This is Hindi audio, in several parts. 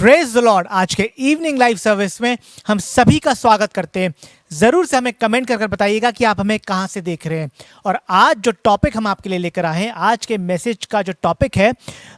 Praise the Lord. आज के इवनिंग लाइव सर्विस में हम सभी का स्वागत करते हैं। ज़रूर से हमें कमेंट कर बताइएगा कि आप हमें कहाँ से देख रहे हैं। और आज जो टॉपिक हम आपके लिए लेकर आए हैं, आज के मैसेज का जो टॉपिक है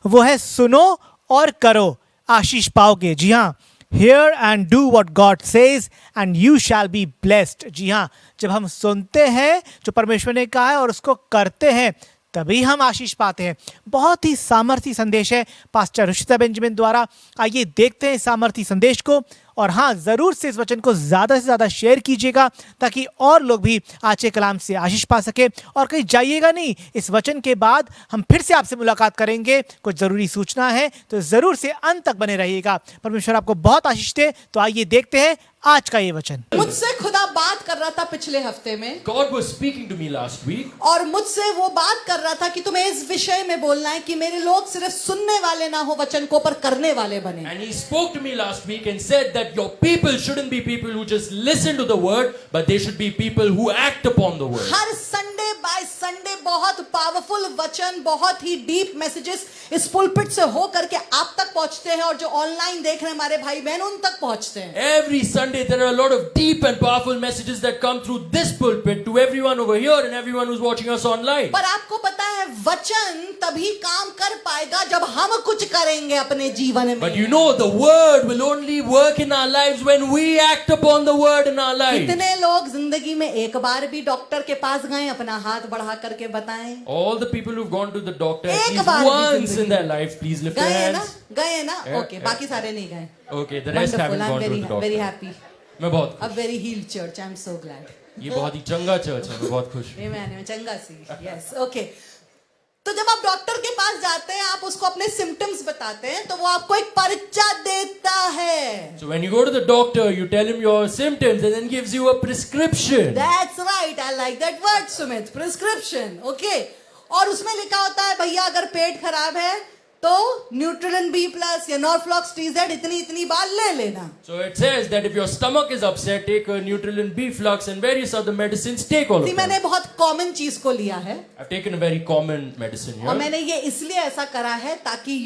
वो है सुनो और करो, आशीष पाओगे। जी हाँ, Hear and do what God says and you shall be blessed। जी हाँ, जब हम सुनते हैं जो परमेश्वर ने कहा है और उसको करते हैं तभी हम आशीष पाते हैं। बहुत ही सामर्थी संदेश है पास्टर रुशिता बेंजामिन द्वारा। आइए देखते हैं इस सामर्थी संदेश को। और हाँ, ज़रूर से इस वचन को ज़्यादा से ज़्यादा शेयर कीजिएगा ताकि और लोग भी आज के कलाम से आशीष पा सके। और कहीं जाइएगा नहीं, इस वचन के बाद हम फिर से आपसे मुलाकात करेंगे। कुछ ज़रूरी सूचना है तो ज़रूर से अंत तक बने रहिएगा। परमेश्वर आपको बहुत आशीष दे। तो आइए देखते हैं आज का ये वचन। मुझसे खुदा बात कर रहा था पिछले हफ्ते में। God was speaking to me last week. और मुझसे वो बात कर रहा था कि तुम्हें इस विषय में बोलना है कि मेरे लोग सिर्फ सुनने वाले ना हो वचन को, पर करने वाले बने। And he spoke to me last week and said that your people shouldn't be people who just listen to the word, but they should be people who act upon the word. हर संडे बाय संडे बहुत पावरफुल वचन, बहुत ही डीप मैसेजेस इस पुलपिट से हो करके आप तक पहुंचते हैं और जो ऑनलाइन देख रहे हैं हमारे भाई बहन उन तक पहुंचते हैं। Every Sunday there are a lot of deep and powerful messages that come through this pulpit to everyone over here and everyone who's watching us online. पर आपको पता है वचन तभी काम कर पाएगा जब हम कुछ करेंगे अपने जीवन में। But you know the word will only work in our lives when we act upon the word in our lives. कितने लोग जिंदगी में एक बार भी डॉक्टर के पास गए, अपना हाथ बढ़ा करके बताएं। All the people who've gone to the doctor at एक least बार भी once जिंदगी in their life, please lift your hands. गए ना Yeah, ओके, yeah. बाकी सारे नहीं गए। Okay, the rest haven't gone to the doctor. Very happy, मैं बहुत a very healed church, I am so glad. ये बहुत ही चंगा चर्च है, मैं बहुत खुश हूँ। मैं चंगा सी, यस ओके। तो जब आप डॉक्टर के पास जाते हैं, आप उसको अपने सिम्टम्स बताते हैं तो वो आपको एक पर्चा देता है। So when you go to the doctor, you tell him your symptoms and then gives you a prescription. That's right, I like that word, Sumit, prescription, okay। और उसमें लिखा होता है भैया अगर पेट खराब है तो न्यूट्रिलन बी प्लस या नॉर्फ्लॉक्स टीजेड इतनी इतनी बार ले लेना। So it says that if your stomach is upset, take a Nutrilin B Flux and various other medicines. Take all of them. मैंने बहुत कॉमन चीज को लिया है। I've taken a very common medicine here. और मैंने ये इसलिए ऐसा करा है ताकि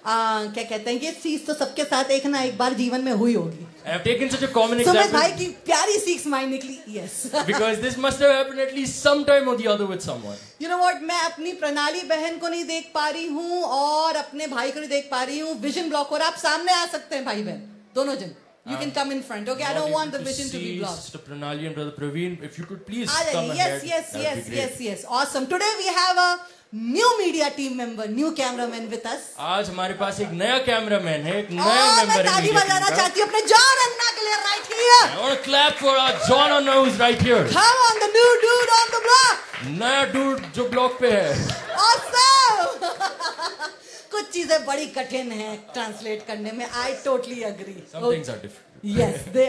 क्या कहते हैं, ये चीज तो सबके साथ एक ना एक बार जीवन में हुई होगी। I've taken such a common Sumit example भाई की प्यारी सीख माइंड निकली, yes. because this must have happened at least sometime or the other with someone. You know what, मैं अपनी प्रणाली बहन को नहीं देख पा रही हूँ और अपने भाई को नहीं देख पा रही हूँ। विजन ब्लॉक, और आप सामने आ सकते हैं भाई बहन दोनों जन। You can come in front, okay? I don't want the vision to be blocked. Sister Pranali and Brother Praveen, if you could please come Yes, ahead. yes. Awesome. Today we have a new media team member, new cameraman with us. आज हमारे पास एक नया कैमरामैन है, एक नया और मेंबर मैं है ताली media बजाना team का। चाहती हूँ अपने जॉन अन्ना के लिए, right here. I want to clap for our John Anna who's right here. Come on, the new dude on the block. नया dude जो ब्लॉक पे है। Awesome. कुछ चीजें बड़ी कठिन हैं ट्रांसलेट करने में। I totally agree. Some things are different. Yes, they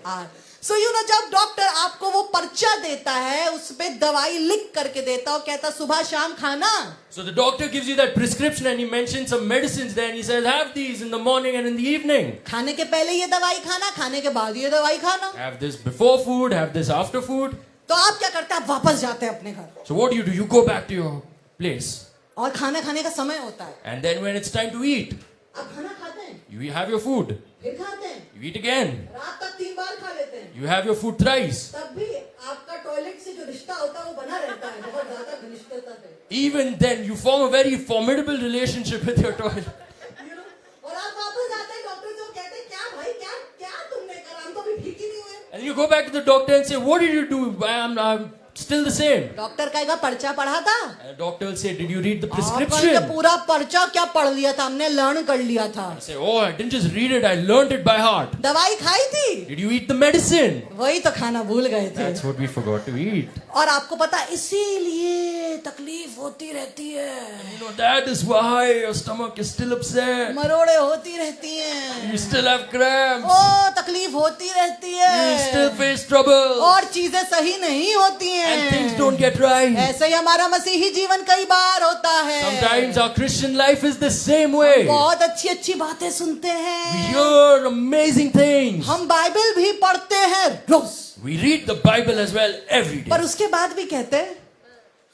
are. So जब डॉक्टर आपको वो पर्चा देता है, उस पे दवाई लिख करके देता और कहता सुबह शाम खाना। So the doctor gives you that prescription and he mentions some medicines there and he says have these in the morning and in the evening. खाने के पहले ये दवाई खाना, खाने के बाद ये दवाई खाना। Have this before food, have this after food. तो आप क्या करते हैं? आप वापस जाते हैं अपने घर So what do? You go back to your place. और खाना खाने का समय होता है। And then when it's time to eat, आप खाना खाते हैं, you have your food. फिर खाते हैं, You eat again. रात तक 3 बार खा लेते हैं। You have your food thrice. तब भी आपका टॉयलेट से जो रिश्ता होता है वो बना रहता है, बहुत ज्यादा घनिष्ठता से। Even then you form a very formidable relationship with your toilet. और आप वापस आते हैं डॉक्टर से, कहते हैं क्या भाई, क्या तुमने करा, हम तो अभी ठीक ही नहीं हुए। And you go back to the doctor and say, what did you do? I'm still the same. Doctor कहेगा पर्चा पढ़ा था? And the doctor will say, did you read the आपने prescription? पूरा पर्चा क्या पढ़ लिया था, हमने लर्न कर लिया था। I say, oh, I didn't just read it, I learned it by heart. दवाई खाई थी? Did you eat the medicine? वही तो खाना भूल गए थे। That's what we forgot to eat. और आपको पता है इसीलिए तकलीफ होती रहती है, You know, that is why your stomach is still upset. मरोड़े होती रहती हैं, You still have cramps. ओ तकलीफ होती रहती You still है, face trouble. और चीजें सही नहीं होती And things हैं। don't get right. ऐसे ही हमारा मसीही जीवन कई बार होता है। Sometimes our Christian life is the same way. बहुत अच्छी अच्छी बातें सुनते We हैं, hear amazing things. हम बाइबल भी पढ़ते हैं रोज, We read the Bible as well every day. पर उसके बाद भी कहते हैं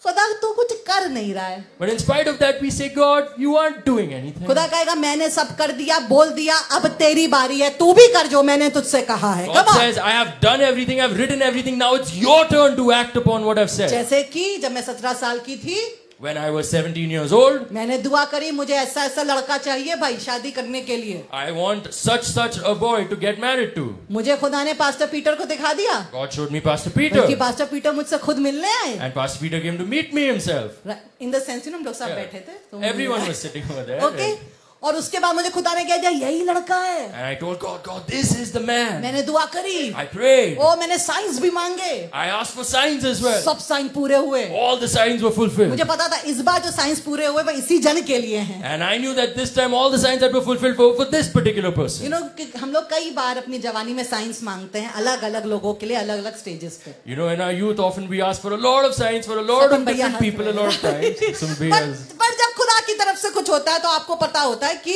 खुदा तू कुछ कर नहीं रहा है. But in spite of that, we say, God, you aren't doing anything. खुदा कहेगा मैंने सब कर दिया, बोल दिया, अब तेरी बारी है, तू भी कर जो मैंने तुझसे कहा है. God Come on. says, I have done everything, I've written everything, now it's your turn to act upon what I've said. जैसे कि जब मैं 17 साल की थी, When I was 17 years old, मैंने दुआ करी मुझे ऐसा ऐसा लड़का चाहिए भाई शादी करने के लिए. I want such a boy to get married to. मुझे खुदा ने पास्टर पीटर को दिखा दिया. God showed me Pastor बल्कि Peter. पास्टर पीटर मुझसे खुद मिलने आए. And Pastor Peter came to meet me himself. In the sense हम लोग सब Yeah. बैठे थे. तो Everyone was sitting over there. Okay. और उसके बाद मुझे खुदा ने कह दिया यही लड़का है. And I told God, God, this is the man. मैंने दुआ करी. I prayed. ओ मैंने साइंस भी मांगे. I asked for signs as well. सब साइन पूरे हुए. All the signs were fulfilled. मुझे पता था इस बार जो साइंस पूरे हुए वो इसी जन के लिए हैं. And I knew that this time all the signs that were fulfilled were for this particular person. You know हम लोग कई बार अपनी जवानी में साइंस मांगते हैं अलग अलग लोगों के लिए अलग अलग स्टेजेस पे. You know, in our youth, often we ask for a lot of signs for a lot Sapan of bhaiya different haath people, a mein. lot of times. Some beers. पर जब खुदा की तरफ से कुछ होता है तो आपको पता होता है कि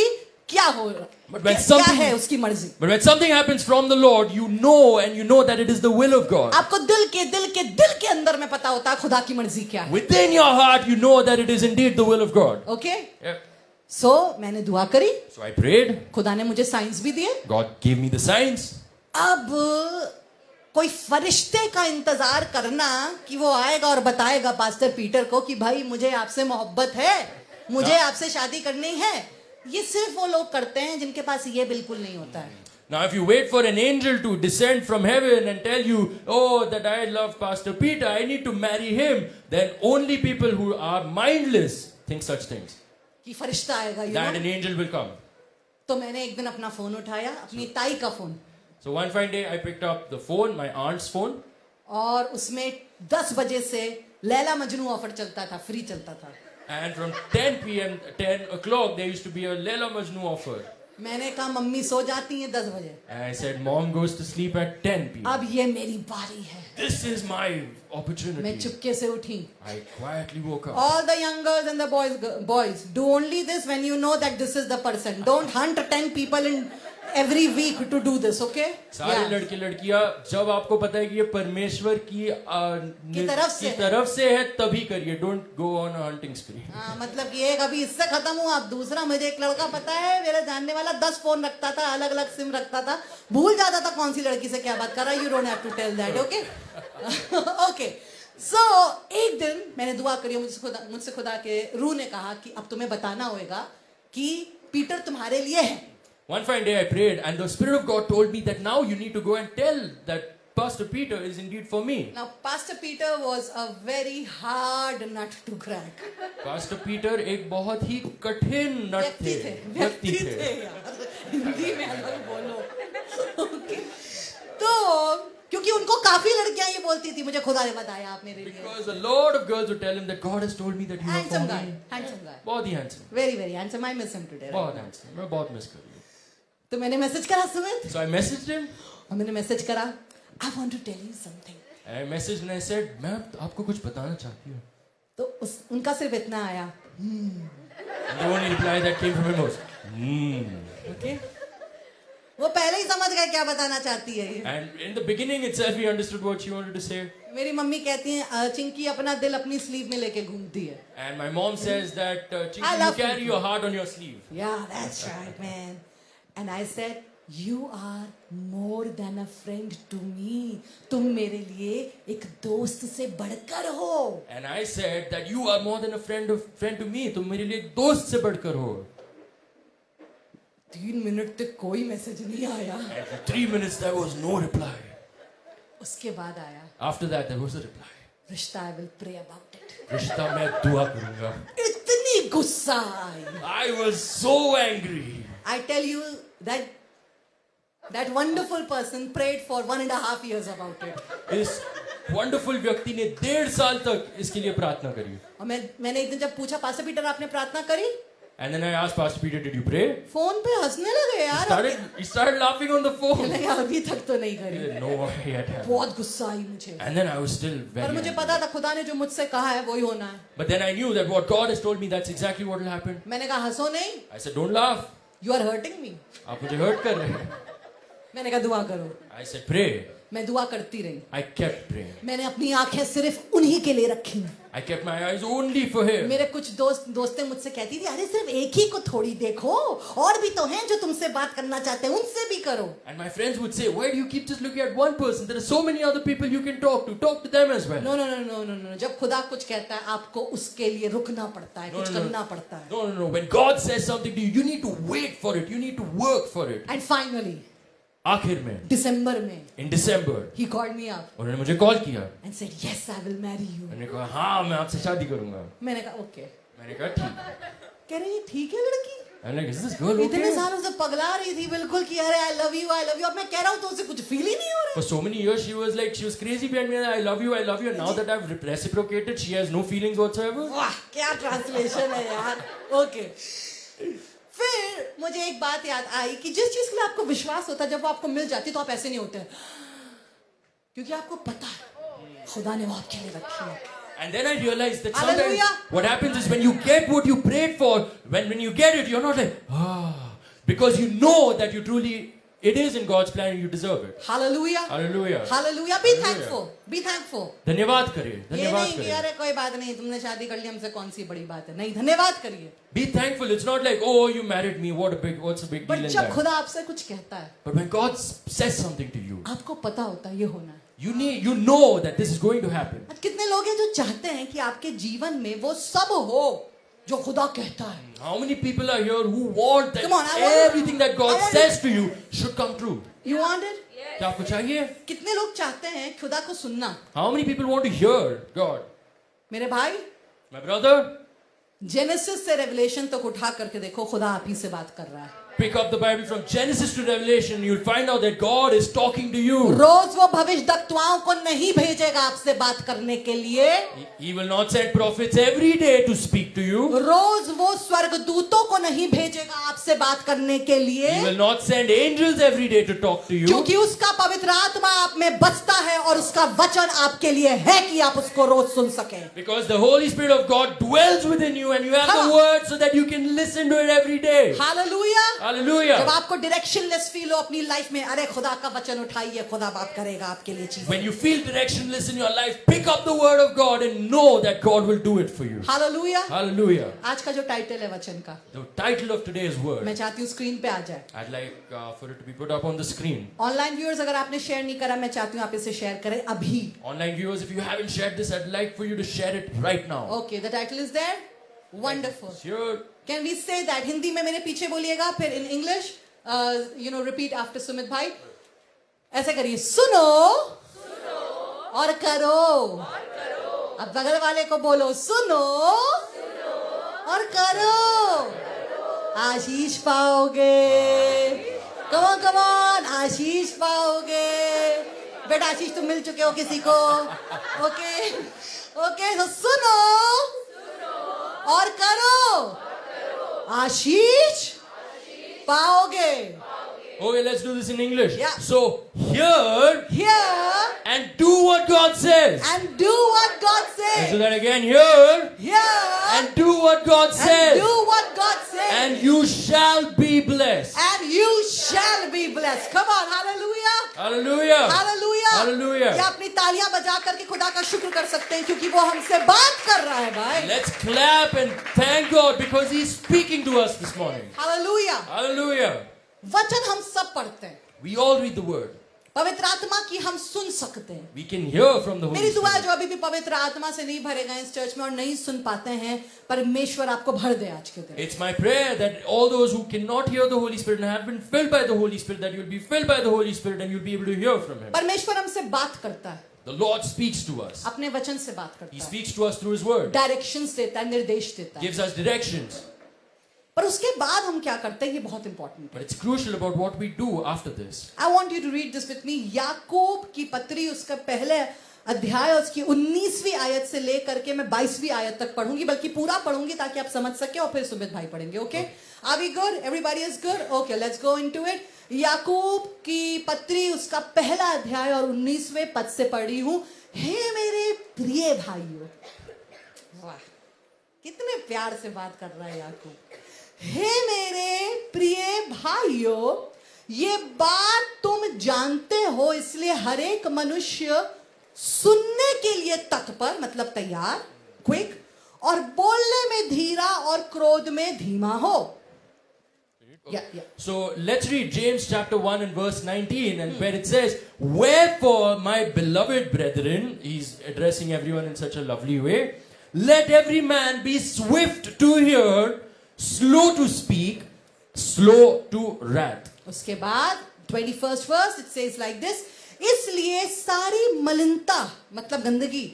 क्या हो But when क्या something- है उसकी मर्जी. But when something happens from the Lord, you know that it is the will of God. आपको दिल के अंदर में पता होता है खुदा की मर्जी क्या है. Within your heart, you know that it is indeed the will of God. Okay. Yeah. सो मैंने दुआ करी. So I prayed. खुदा ने मुझे साइंस भी दिए. God gave me the signs. अब कोई फरिश्ते का इंतजार करना कि वो आएगा और बताएगा पास्टर पीटर को कि भाई मुझे आपसे मोहब्बत है, मुझे आपसे शादी करनी है, ये सिर्फ वो लोग करते हैं जिनके पास ये बिल्कुल नहीं होता है. Now, if you wait for an angel to descend from heaven and tell you, oh, that I love Pastor Peter, I need to marry him, then only people who are mindless think such things. कि फरिश्ता आएगा you That know? an angel will come. तो मैंने एक दिन अपना फोन उठाया, अपनी ताई का phone, So one fine day, I picked up the phone, my aunt's phone, और उसमें 10 बजे से लैला मजनू ऑफर चलता था, फ्री चलता था. and from 10 p.m., 10 o'clock, there used to be a Leila Majnu offer. मैंने कहा मम्मी सो जाती हैं 10 बजे, And I said, Mom goes to sleep at 10 p.m. अब ये मेरी बारी है. This is my मैं opportunity. चुपके से उठी. I quietly woke up. All the young girls and the boys do only this when you know that this is the person. Don't hunt 10 people in every week to do this, okay? सारे Yeah. लड़के लड़कियां जब आपको पता है कि ये परमेश्वर की तरफ से है तभी करिए. Don't go on a hunting spree. हाँ, मतलब कि एक अभी इससे खत्म हुआ, अब दूसरा. मुझे एक लड़का पता है, मेरे जानने वाला 10 फोन रखता था, अलग अलग सिम रखता था, भूल जाता था कौन सी लड़की से क्या बात कर रहा है. You don't have to tell that, okay? Okay. So एक दिन मैंने दुआ करी, मुझसे खुदा के रूह ने कहा कि अब तुम्हें बताना होगा कि पीटर तुम्हारे लिए है. One fine day I prayed and the Spirit of God told me that now you need to go and tell that Pastor Peter is indeed for me. Now Pastor Peter was a very hard nut to crack. Pastor Peter एक बहुत ही कठिन नट थे. व्यक्ति थे यार, हिंदी में अगर बोलो. Okay. तो क्योंकि उनको काफी लड़कियां ये बोलती थी मुझे खुदा ने बताया आप मेरे लिए. Because a lot of girls would tell him that God has told me that you are for Handsome guy, me. handsome guy. बहुत ही handsome. Very very handsome. I miss him today. बहुत handsome. मैं बहुत मिस कर रही हूँ. तो मैंने मैसेज करा Sumit, So I messaged him. और मैंने मैसेज करा I want to tell you something. And I messaged and I said, मैं आपको कुछ बताना चाहती हूँ. तो उनका सिर्फ इतना आया. And the only reply that came from him was, Okay? वो पहले ही समझ गए क्या बताना चाहती है ये. And in the beginning itself, he understood what she wanted to say. मेरी मम्मी कहती हैं चिंकी अपना दिल अपनी स्लीव में लेके घूमती है. And my mom says that, I Chinky, you love carry you. your heart on your sleeve. Yeah, that's right, man. And I said, you are more than a friend to me. तुम मेरे लिए एक दोस्त से बढ़कर हो. And I said that you are more than a friend to me. तुम मेरे लिए एक दोस्त से बढ़कर हो. 3 मिनट तक कोई मैसेज नहीं आया. And for 3 minutes there was no reply. उसके बाद आया After that there was a reply. रिश्ता. I will pray about it. रिश्ता मैं दुआ करूंगा. इतनी गुस्सा आई. I was so angry. I tell you that wonderful person prayed for 1.5 years about it. इस वंडरफुल व्यक्ति ने 1.5 साल तक इसके लिए प्रार्थना करी. और मैंने एक दिन जब पूछा पास्टर पीटर आपने प्रार्थना करी, And then I asked Pastor Peter, did you pray? Phone पे हंसने लगे He यार. started laughing on the phone. नहीं, अभी तक तो नहीं करी. No, he had happened. बहुत गुस्सा आई मुझे. And then I was still very पर मुझे angry. पता था खुदा ने जो मुझसे कहा है वही होना है. But then I knew that what God has told me, that's exactly what will happen. मैंने कहा हंसो नहीं. I said, don't laugh. You are hurting me. आप मुझे hurt कर रहे हैं. मैंने कहा दुआ करो. I said, pray. मैं दुआ करती रही, I kept praying. मैंने अपनी आंखें सिर्फ उन्हीं के लिए रखी। I kept my eyes only for him. मेरे कुछ दोस्तें मुझसे कहती थी, अरे सिर्फ एक ही को थोड़ी देखो, और भी तो हैं जो तुमसे बात करना चाहते हैं, उनसे भी करो। And my friends would say, why do you keep just looking at one person? There are so many other people you can talk to them as well. No. जब खुदा कुछ कहता है आपको उसके लिए रुकना पड़ता है, कुछ करना पड़ता है। No. When God says something to you, you need to wait for it. You need to work for it. And finally, आखिर में, दिसंबर में, in December, he called me up उन्होंने मुझे कॉल किया। and said, yes, I will marry you. मैंने कहा, हाँ, मैं आपसे शादी करूंगा। मैंने कहा, ओके। मैंने कहा, ठीक। कह रही है, ठीक है लड़की। मैंने कहा, is this girl इतने okay? सालों से पगला रही थी बिल्कुल कि अरे I love you। अब मैं कह रहा हूँ तो उसे कुछ फील ही नहीं हो रहा। For so many years, she was crazy behind me. I love you. And now that I've reciprocated, she has no feelings whatsoever. वाह, क्या ट्रांसलेशन है यार। ओके। फिर मुझे एक बात याद आई कि जिस चीज के लिए आपको विश्वास होता है, जब वो आपको मिल जाती तो आप ऐसे नहीं होते, क्योंकि आपको पता है खुदा ने वो आपके लिए रखी है। And then I realized that sometimes Hallelujah. what happens is when you get what you prayed for, when you get it, you're not like, because you know that you truly, it is in God's plan and you deserve it. Hallelujah. Hallelujah. Hallelujah. Be thankful. Be thankful. धन्यवाद करिए, ये धन्यवाद नहीं कि करिए. अरे कोई बात नहीं, तुमने शादी कर ली, हमसे कौन सी बड़ी बात है। नहीं, धन्यवाद करिए। Be thankful. It's not like, oh, you married me. What's a big deal but in जब that? खुदा आपसे कुछ कहता है, But when God says something to you, आपको पता होता है ये होना है। you know that this is going to happen. आज कितने लोग हैं जो चाहते हैं कि आपके जीवन में वो सब हो जो खुदा कहता है। How many people are here who want that Come on, I want- everything that God I want says to you should come true? You want it? क्या आपको चाहिए? कितने लोग चाहते हैं खुदा को सुनना? How many people want to hear God? मेरे भाई, My brother, जेनेसिस से रेवलेशन तक उठा करके देखो, खुदा आप ही से बात कर रहा है। pick up the Bible from Genesis to Revelation. You'll find out that God is talking to you. रोज वो भविष्यद्वक्ताओं को नहीं भेजेगा आपसे बात करने के लिए। He will not send prophets every day to speak to you. रोज वो स्वर्गदूतों को नहीं भेजेगा आपसे बात करने के लिए, He will not send angels every day to talk to you. क्योंकि उसका पवित्र आत्मा आप में बसता है और उसका वचन आपके लिए है कि आप उसको रोज सुन सकें। Because the Holy Spirit of God dwells within you and you have Come the on. word so that you can listen to it every day. Hallelujah. जब Hallelujah. आपको डायरेक्शनलेस फील हो अपनी लाइफ में, अरे खुदा का वचन उठाइए, खुदा बात करेगा आपके लिए चीजें। When you feel directionless in your life, pick up the word of God and know that God will do it for you. Hallelujah. Hallelujah. आज का जो टाइटल है वचन का, The title of today's word, मैं चाहती हूँ स्क्रीन पे आ जाए। I'd like for it to be put up on the screen. Online viewers, अगर आपने शेयर नहीं करा, मैं चाहती हूँ आप इसे शेयर करें अभी। Online viewers, if you haven't shared this, I'd like for you to share it right now. Okay, the title is there. Wonderful. Sure. Can we say that? Hindi में मेरे पीछे बोलिएगा, फिर in English repeat after Sumit भाई। ऐसे करिए, सुनो और करो। अब बगल वाले को बोलो, सुनो और करो, आशीष पाओगे। कम ऑन, आशीष पाओगे। बेटा आशीष तुम मिल चुके हो किसी को? ओके, तो सुनो और करो, आशीष पाओगे। Okay, let's do this in English. Yeah. So, hear Hear and do what God says. and do what God Let's do says. that again. Hear Hear and do what God and says. do what God says. And you shall be blessed. And you shall be blessed. Come on, hallelujah. Hallelujah. Hallelujah. Hallelujah. क्या अपनी तालियां बजा करके खुदा का शुक्र कर सकते हैं, क्योंकि वो हमसे बात कर रहा है भाई। Let's clap and thank God because He's speaking to us this morning. Hallelujah. Hallelujah. वचन हम सब पढ़ते हैं, We all read the word. पवित्र आत्मा की हम सुन सकते हैं। We can hear from the Holy मेरी दुआ है Spirit. जो अभी भी पवित्र आत्मा से नहीं भरे गए इस चर्च में और नहीं सुन पाते हैं, परमेश्वर आपको भर दे आज के दिन। It's my prayer that all those who cannot hear the Holy Spirit and have been filled by the Holy Spirit, that you'll be filled by the Holy Spirit and you'll be able to hear from Him. परमेश्वर हमसे बात करता है, The Lord speaks to us. अपने वचन से बात He करता है, speaks to us through His word. Directions देता है, निर्देश देता है। Gives us directions. पर उसके बाद हम क्या करते हैं, ये बहुत इंपॉर्टेंट है। But it's crucial about what we do after this. I want you to read this with me. Yakub की पत्री, उसका पहले अध्याय, उसकी 19वीं आयत से लेकर के मैं 22वीं आयत तक पढ़ूंगी, बल्कि पूरा पढ़ूंगी ताकि आप समझ सके, और फिर सुमित भाई पढ़ेंगे। Okay, are we good? Everybody is good? Okay, let's go into it. Yakub की पत्री, उसका पहला अध्याय और 19वें पद से पढ़ी हूं। हे मेरे प्रिय भाइयों, वाह कितने प्यार से बात कर रहा है याकूब। हे मेरे प्रिय भाइयों, ये बात तुम जानते हो, इसलिए हर एक मनुष्य सुनने के लिए तत्पर, मतलब तैयार, क्विक, और बोलने में धीरा और क्रोध में धीमा हो. So let's read James chapter 1 and verse 19, and where it says, "Wherefore, my beloved brethren," he's addressing everyone in such a lovely way, "let every man be swift to hear, slow to speak, slow to wrath." उसके बाद 21st verse it says like this, इसलिए सारी मलिनता मतलब गंदगी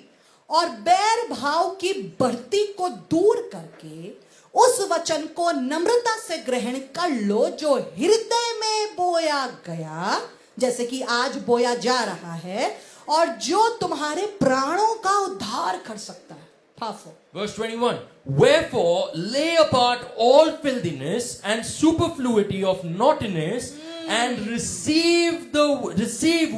और बैर भाव की बढ़ती को दूर करके उस वचन को नम्रता से ग्रहण कर लो जो हृदय में बोया गया, जैसे कि आज बोया जा रहा है, और जो तुम्हारे प्राणों का उद्धार कर सकता है. Powerful. Verse 21, "Wherefore lay apart all filthiness and superfluity of naughtiness, and receive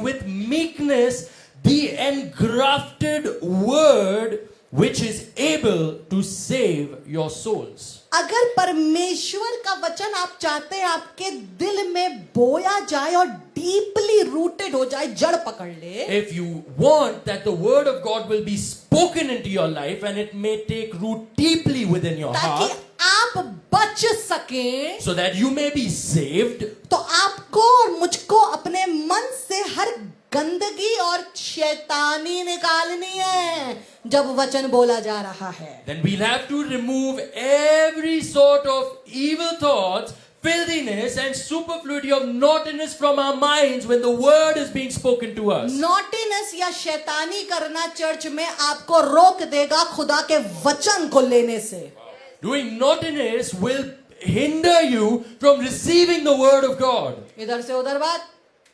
with meekness the engrafted word, which is able to save your souls." अगर परमेश्वर का वचन आप चाहते हैं आपके दिल में बोया जाए और डीपली रूटेड हो जाए, जड़ पकड़ ले, If you want that the word of God will be spoken into your life and it may take root deeply within your ताकि heart, आप बच सकें, so that you may be saved, तो आपको और मुझको अपने मन से हर गंदगी और शैतानी निकालनी है जब वचन बोला जा रहा है. then we'll have to remove every sort of evil thoughts, filthiness and superfluity of naughtiness from our minds when the word is being spoken to us. Naughtiness या शैतानी करना चर्च में आपको रोक देगा खुदा के वचन को लेने से. Doing naughtiness will hinder you from receiving the word of God. इधर से उधर बात,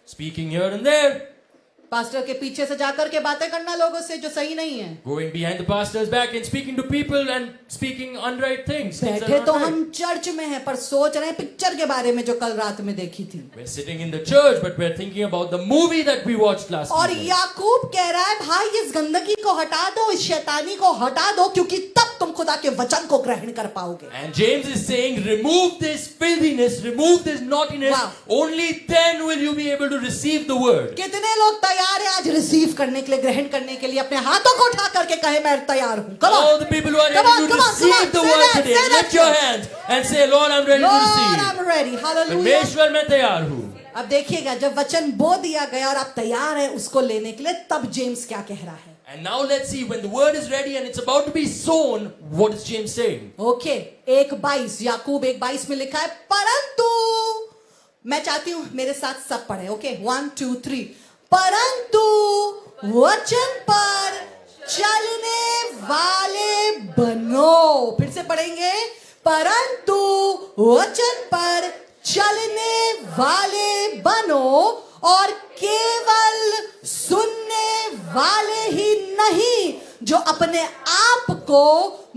Speaking here and there, pastor के पीछे से जाकर के बातें करना लोगों से जो सही नहीं है. going behind the pastor's back and speaking to people and speaking unright things. Things that बैठे are तो not right. हम चर्च में हैं पर सोच रहे हैं पिक्चर के बारे में जो कल रात में देखी थी. We're sitting in the church, but we're thinking about the movie that we watched last और evening. याकूब कह रहा है भाई इस गंदगी को हटा दो, इस शैतानी को हटा दो, क्योंकि तब तुम खुदा के वचन को ग्रहण कर पाओगे. And James is saying, remove this filthiness, remove this naughtiness. Wow. Only then will you be able to receive the word. कितने लोग तैयार हैं आज रिसीव करने के लिए, ग्रहण करने के लिए? अपने हाथों को उठा करके कहे मैं तैयार हूं. Come on. All the people who are Come on, ready to come on, come receive on. the Say word that, today, say that, lift your church. hands and say, Lord, I'm ready to Lord, receive. I'm ready. Hallelujah. परमेश्वर मैं तैयार हूँ. अब देखिएगा जब वचन बो दिया गया और आप तैयार हैं उसको लेने के लिए, तब जेम्स क्या कह रहा है. And now let's see, when the word is ready and it's about to be sown, what is James saying? Okay 1:22, याकूब 1:22 में लिखा है, परंतु मैं चाहती हूं मेरे साथ सब पढ़े. ओके 1 2 3. परंतु वचन पर चलने वाले बनो. फिर से पढ़ेंगे, परंतु वचन पर चलने वाले बनो और केवल सुनने वाले ही नहीं जो अपने आप को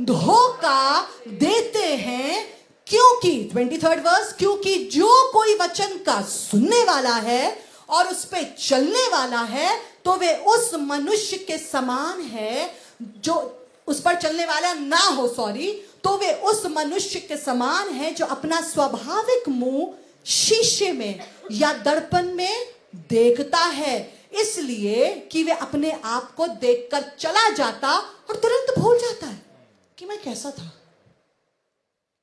धोखा देते हैं, क्योंकि 23rd वर्स, क्योंकि जो कोई वचन का सुनने वाला है और उस पे चलने वाला है तो वे उस मनुष्य के समान है जो उस पर चलने वाला ना हो, सॉरी, तो वे उस मनुष्य के समान है जो अपना स्वाभाविक मुंह शीशे में या दर्पण में देखता है, इसलिए कि वे अपने आप को देखकर चला जाता और तुरंत भूल जाता है कि मैं कैसा था.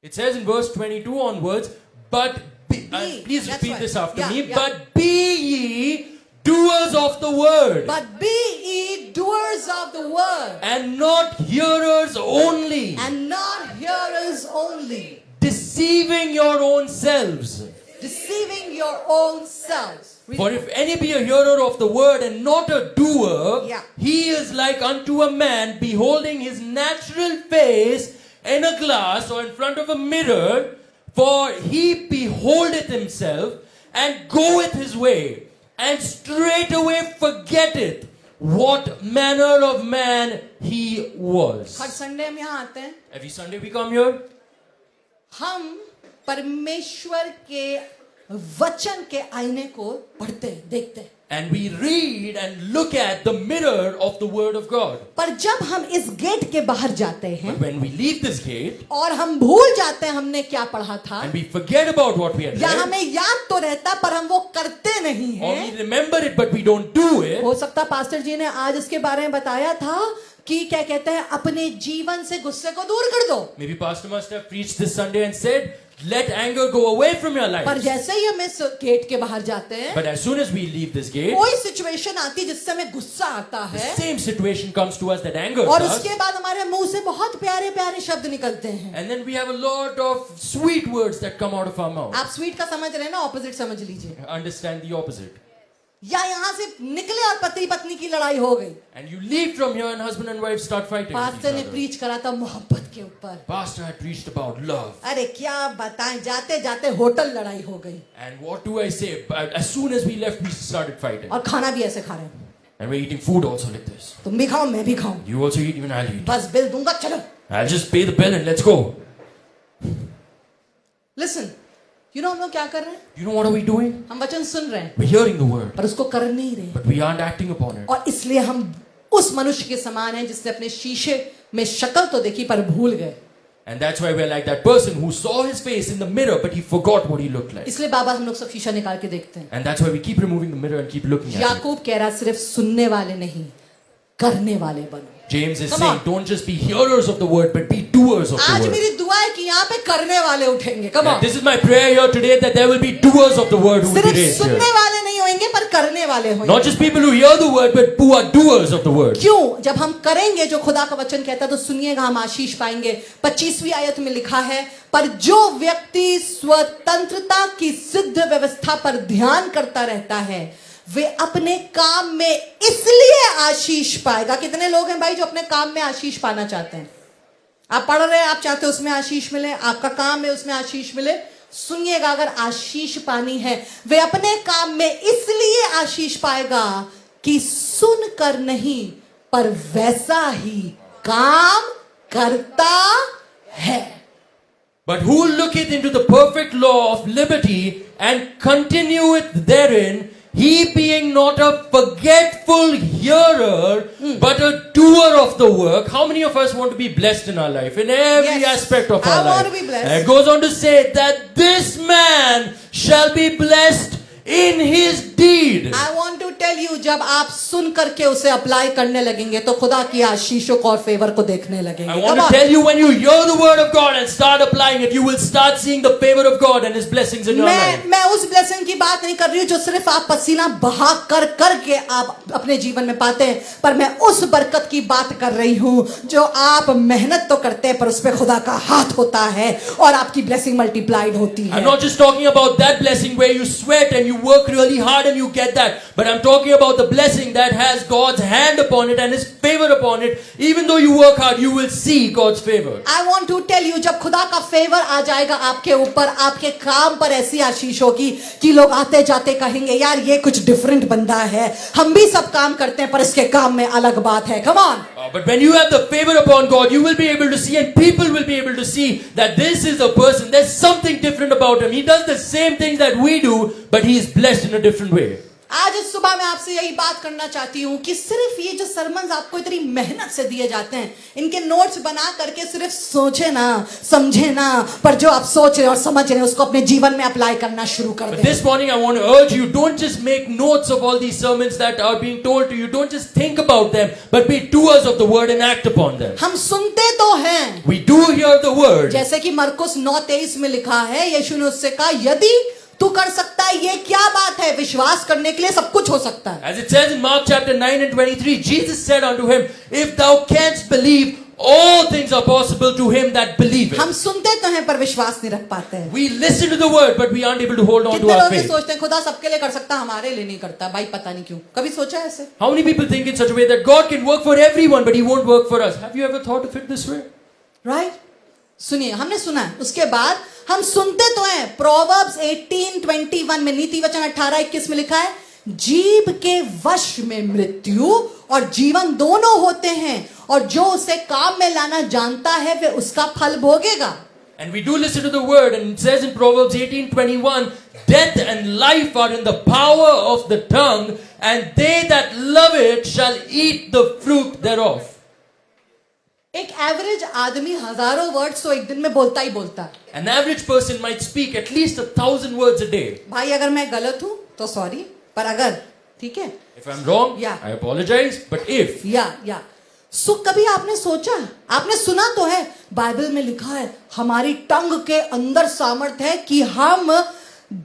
It says in verse 22 onwards, but please That's repeat right. this after Yeah, me, yeah. but be ye doers of the word, But be ye doers of the word and not hearers only, and not hearers only, deceiving your own selves. deceiving your own selves. For if any be a hearer of the word and not a doer, Yeah. he is like unto a man beholding his natural face in a glass or in front of a mirror. For he beholdeth himself and goeth his way, and straightway forgetteth what manner of man he was. Her Sunday हम यहाँ आते हैं, Every Sunday we come here. हम परमेश्वर के वचन के आईने को पढ़ते हैं, देखते हैं। And we read and look at the mirror of the Word of God. पर जब हम इस गेट के बाहर जाते हैं But when we leave this gate और हम भूल जाते हैं हमने क्या पढ़ा था, and we forget about what we had या read, हमें याद तो रहता पर हम वो करते नहीं or हैं। we remember it but we don't do it, हो सकता पास्टर जी ने आज इसके बारे में बताया था कि क्या कहते हैं, अपने जीवन से गुस्से को दूर कर दो। maybe Pastor must have preached this Sunday and said, let anger go away from your पर life. जैसे ही हम इस गेट के बाहर जाते हैं, But as soon as we leave this gate, कोई सिचुएशन आती है जिससे हमें गुस्सा आता the है same situation comes to us that angers और us. उसके बाद हमारे मुंह से बहुत प्यारे प्यारे शब्द निकलते हैं। And then we have a lot of sweet words that come out of our mouth. आप स्वीट का समझ रहे हैं ना, ऑपोजिट समझ लीजिए। Understand the opposite. या यहाँ से निकले और पति पत्नी की लड़ाई हो गई, And you leave from here and husband and wife start fighting with pastor ने each other. प्रीच करा था मोहब्बत के ऊपर। Pastor had preached about love. अरे क्या बताएं, जाते जाते होटल लड़ाई हो गई And what do I say? As soon as we left, we started fighting. और खाना भी ऐसे खा रहे हैं, And we're eating food also like this. तुम भी खाओ मैं भी खाऊं, You also eat, even I'll eat. बस बिल दूंगा चलो। I'll just pay the bill and let's go. Listen, you know हम लोग क्या कर रहे हैं? You know what are we doing? हम वचन सुन रहे हैं We're hearing the word, पर उसको कर नहीं रहे, but we aren't acting upon it. और इसलिए हम उस मनुष्य के समान हैं जिसने अपने शीशे में शक्ल तो देखी पर भूल गए। And that's why we're like that person who saw his face in the mirror, but he forgot what he looked like. इसलिए बाबा हम लोग सब शीशा निकाल के देखते हैं। And that's why we keep removing the mirror and keep looking at it. याकूब कह रहा सिर्फ सुनने वाले नहीं, करने वाले बनो। James is Come saying, on. don't just be hearers of the word, but be doers of the आज word. मेरी दुआ है कि यहाँ पे करने वाले उठेंगे। Come on। This is my prayer here today, that there will be doers of the word who will be सिर्फ raised सुनने here. वाले नहीं होंगे पर करने वाले होंगे। Not just people who hear the word, but who are doers of the word. क्यों? जब हम करेंगे जो खुदा का वचन कहता है तो सुनिएगा, हम आशीष पाएंगे। 25वीं आयत में लिखा है, पर जो व्यक्ति स्वतंत्रता की सिद्ध व्यवस्था पर ध्यान करता रहता है वे अपने काम में इसलिए आशीष पाएगा। कितने लोग हैं भाई जो अपने काम में आशीष पाना चाहते हैं? आप पढ़ रहे हैं, आप चाहते हो उसमें आशीष मिले, आपका काम है उसमें आशीष मिले। सुनिएगा, अगर आशीष पानी है, वे अपने काम में इसलिए आशीष पाएगा कि सुनकर नहीं पर वैसा ही काम करता है। But who looketh into the perfect law of liberty and continueth therein, he being not a forgetful hearer, but a doer of the work. How many of us want to be blessed in our life, in every Yes, aspect of I our life? want to be blessed. And it goes on to say that this man shall be blessed in his deed. I want to tell you, जब आप सुन करके उसे अप्लाई करने लगेंगे तो खुदा की आशीषों को और फेवर को देखने लगेंगे। I want Come to on. tell you, when you hear the word of God and start applying it, you will start seeing the favor of God and His blessings in your life. मैं उस ब्लेसिंग की बात नहीं कर रही हूँ जो सिर्फ आप पसीना बहा कर करके आप अपने जीवन में पाते हैं, पर मैं उस बरकत की बात कर रही हूँ जो आप मेहनत तो करते हैं पर उस पर खुदा का हाथ होता है और आपकी ब्लेसिंग मल्टीप्लाइड होती है। I'm not just talking about that blessing where you sweat and you work really hard and you get that, but I'm talking about the blessing that has God's hand upon it and His favor upon it. Even though you work hard, you will see God's favor. I want to tell you, जब खुदा का फेवर आ जाएगा आपके ऊपर, आपके काम पर ऐसी आशीष होगी कि लोग आते जाते कहेंगे, यार ये कुछ डिफरेंट बंदा है, हम भी सब काम करते हैं पर इसके काम में अलग बात है। Come on. But when you have the favor upon God, you will be able to see, and people will be able to see that this is a person, there's something different about him. He does the same things that we do, but he is blessed in a different way. आज इस सुबह मैं आपसे यही बात करना चाहती हूँ कि सिर्फ ये जो सरमन्स आपको इतनी मेहनत से दिए जाते हैं, इनके नोट्स बना करके सिर्फ सोचे ना, समझे ना, पर जो आप सोच रहे और समझ रहे हैं उसको अपने जीवन में अप्लाई करना शुरू कर But दें। this morning I want to urge you, don't just make notes of all these sermons that are being told to you. Don't just think about them, but be doers of the word and act upon them. हम सुनते तो हैं, We do hear the word. जैसे कि मरकुस 9:23 में लिखा है, यीशु ने उससे कहा, यदि तू कर सकता है, ये क्या बात है, विश्वास करने के लिए सब कुछ हो सकता है। As it says in Mark chapter 9 and 23, Jesus said unto him, if thou canst believe, all things are possible to him that believeth. हम सुनते तो हैं पर विश्वास नहीं रख पाते हैं। We listen to the word, but we aren't able to hold on to कितने our लोग ये faith. सोचते हैं खुदा सबके लिए कर सकता, हमारे लिए नहीं करता। भाई पता नहीं क्यों, कभी सोचा है ऐसे? How many people think in such a way that God can work for everyone, but He won't work for us? Have you ever thought of it this way? Right? सुनिए, हमने सुना है, उसके बाद हम सुनते तो हैं। प्रोवर्ब्स 18:21 में, नीति वचन 18:21 में लिखा है, जीभ के वश में मृत्यु और जीवन दोनों होते हैं, और जो उसे काम में लाना जानता है वे उसका फल भोगेगा। And we do listen to the word, and it says in Proverbs 18:21, death and life are in the power of the tongue, and they that love it shall eat the fruit thereof. एक एवरेज आदमी हजारों वर्ड्स तो एक दिन में बोलता ही बोलता है। An average person might speak at least 1,000 words a day. भाई अगर मैं गलत हूं तो सॉरी, पर अगर ठीक है If I'm wrong, Yeah. I apologize. But if या सो कभी आपने सोचा, आपने सुना तो है बाइबल में लिखा है हमारी टंग के अंदर सामर्थ है कि हम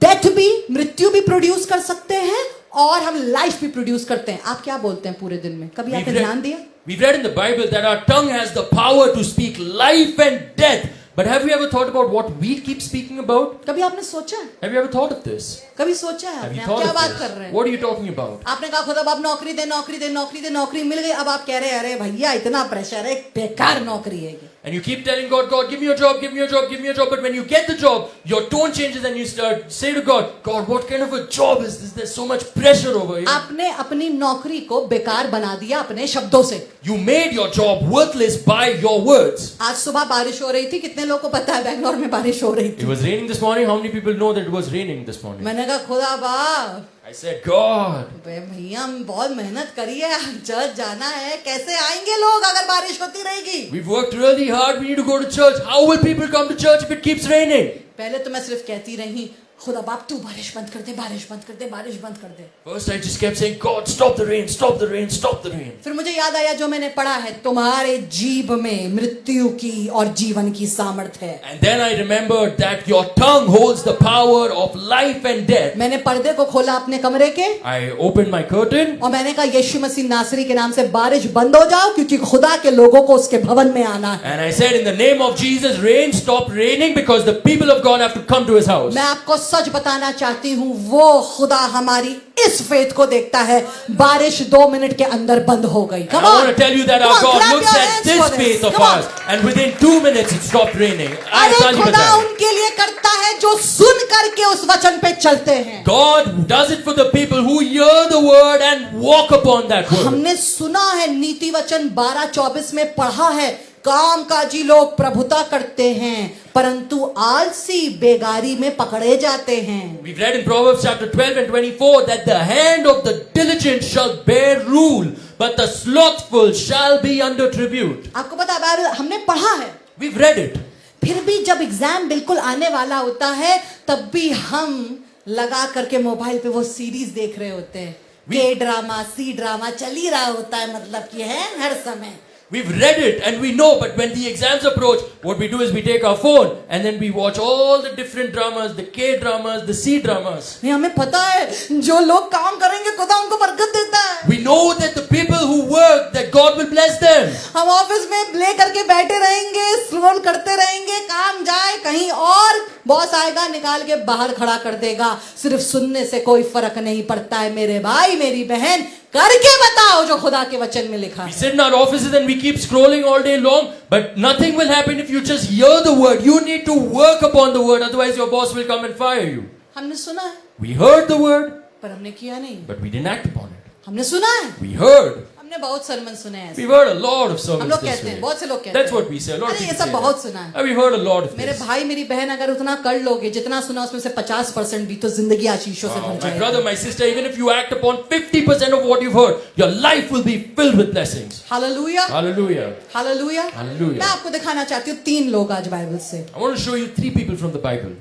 डेथ भी, मृत्यु भी प्रोड्यूस कर सकते हैं और हम लाइफ भी प्रोड्यूस करते हैं। आप क्या बोलते हैं पूरे दिन में? कभी आपने ध्यान दिया? we've read in the Bible that our tongue has the power to speak life and death. But have you ever thought about what we keep speaking about? कभी आपने सोचा है? Have you ever thought of this? कभी सोचा है Have आपने? you आप thought क्या of बात this? कर रहे हैं? What are you talking about? आपने कहा खुदा बाप नौकरी दे, नौकरी दे, नौकरी दे, नौकरी मिल गई। अब आप कह रहे हैं अरे भैया इतना प्रेशर है, बेकार नौकरी है ये। And you keep telling God, God, give me a job, give me a job, give me a job. But when you get the job, your tone changes and you start say to God, God, what kind of a job is this? There's so much pressure over here. आपने अपनी नौकरी को बेकार बना दिया अपने शब्दों से। You made your job worthless by your words. आज सुबह बारिश हो रही थी, कितने लोगों को पता है बैंगलोर में बारिश हो रही It थी? was raining this morning. How many people know that it was raining this morning? मैंने कहा खुदा बाप, I said, God, भैया हम बहुत मेहनत करी है, चर्च जाना है, कैसे आएंगे लोग अगर बारिश होती रहेगी? we've worked really hard. We need to go to church. How will people come to church if it keeps raining? पहले तो मैं सिर्फ कहती रही खुदा बाप तू बारिश बंद कर दे, बारिश बंद कर दे, बारिश बंद कर दे। First, I just kept saying, God, stop the rain, stop the rain, stop the rain. फिर मुझे याद आया जो मैंने पढ़ा है, तुम्हारे जीभ में मृत्यु की और जीवन की सामर्थ है। And then I remembered that your tongue holds the power of life and death. मैंने पर्दे को खोला अपने कमरे के I opened my curtain और मैंने कहा यीशु मसीह नासरी के नाम से बारिश बंद हो जाओ, क्योंकि खुदा के लोगों को उसके भवन में आना है। and I said, in the name of Jesus, rain, stop raining because the people of God have to come to his house. मैं आपको सच बताना चाहती हूँ, वो खुदा हमारी इस फेथ को देखता है। बारिश 2 मिनट के अंदर बंद हो गई। And I want to tell you that our God looks at this faith of Come on. ours, and within 2 minutes it stopped raining. अरे खुदा उनके लिए करता है जो सुन करके उस वचन पे चलते हैं। God does it for the people who hear the word and walk upon that word. हमने सुना है, नीति वचन 12:24 में पढ़ा है, कामकाजी लोग प्रभुता करते हैं परंतु आलसी बेगारी में पकड़े जाते हैं। We've read in Proverbs chapter 12 and 24 that the hand of the diligent shall bear rule, but the slothful shall be under tribute. आपको पता है बाइबल हमने पढ़ा है, We've read it. फिर भी जब एग्जाम बिल्कुल आने वाला होता है तब भी हम लगा करके मोबाइल पे वो सीरीज देख रहे होते हैं। के ड्रामा, सी ड्रामा चल ही रहा होता है, मतलब कि है हर समय। We've read it and we know, but when the exams approach, what we do is we take our phone and then we watch all the different dramas, the K dramas, the C dramas. नहीं, हमें पता है जो लोग काम करेंगे खुदा उनको बरकत देता है। We know that the people who work, that God will bless them. हम ऑफिस में ले करके बैठे रहेंगे, स्क्रॉल करते रहेंगे, काम जाए कहीं और, बॉस आएगा निकाल के बाहर खड़ा कर देगा। सिर्फ सुनने से कोई फर्क नहीं पड़ता है मेरे भाई मेरी बहन, करके बताओ जो खुदा के वचन में लिखा We है। sit in our offices and we keep scrolling all day long, but nothing will happen if you just hear the word. You need to work upon the word, otherwise your boss will come and fire you. हमने सुना है We heard the word, पर हमने किया नहीं। but we didn't act upon it. हमने सुना है, We heard. हमने बहुत सरमन सुने हैं। We've heard a lot of हम sermons लोग this कहते हैं, way. बहुत से लोग कहते That's हैं, what we say. A lot of अरे ये people सब say बहुत that. सुना है। And we've heard a lot of मेरे this. भाई मेरी बहन अगर उतना कर लोगे जितना सुना उसमें से 50% भी तो जिंदगी आशीषों से भर My जाएगी। brother, my sister, even if you act upon 50% of what you've heard, your life will be filled with blessings. Hallelujah, Hallelujah. Hallelujah. Hallelujah. मैं आपको दिखाना चाहती हूँ 3 लोग आज बाइबल से। I want to show you 3 people from the Bible.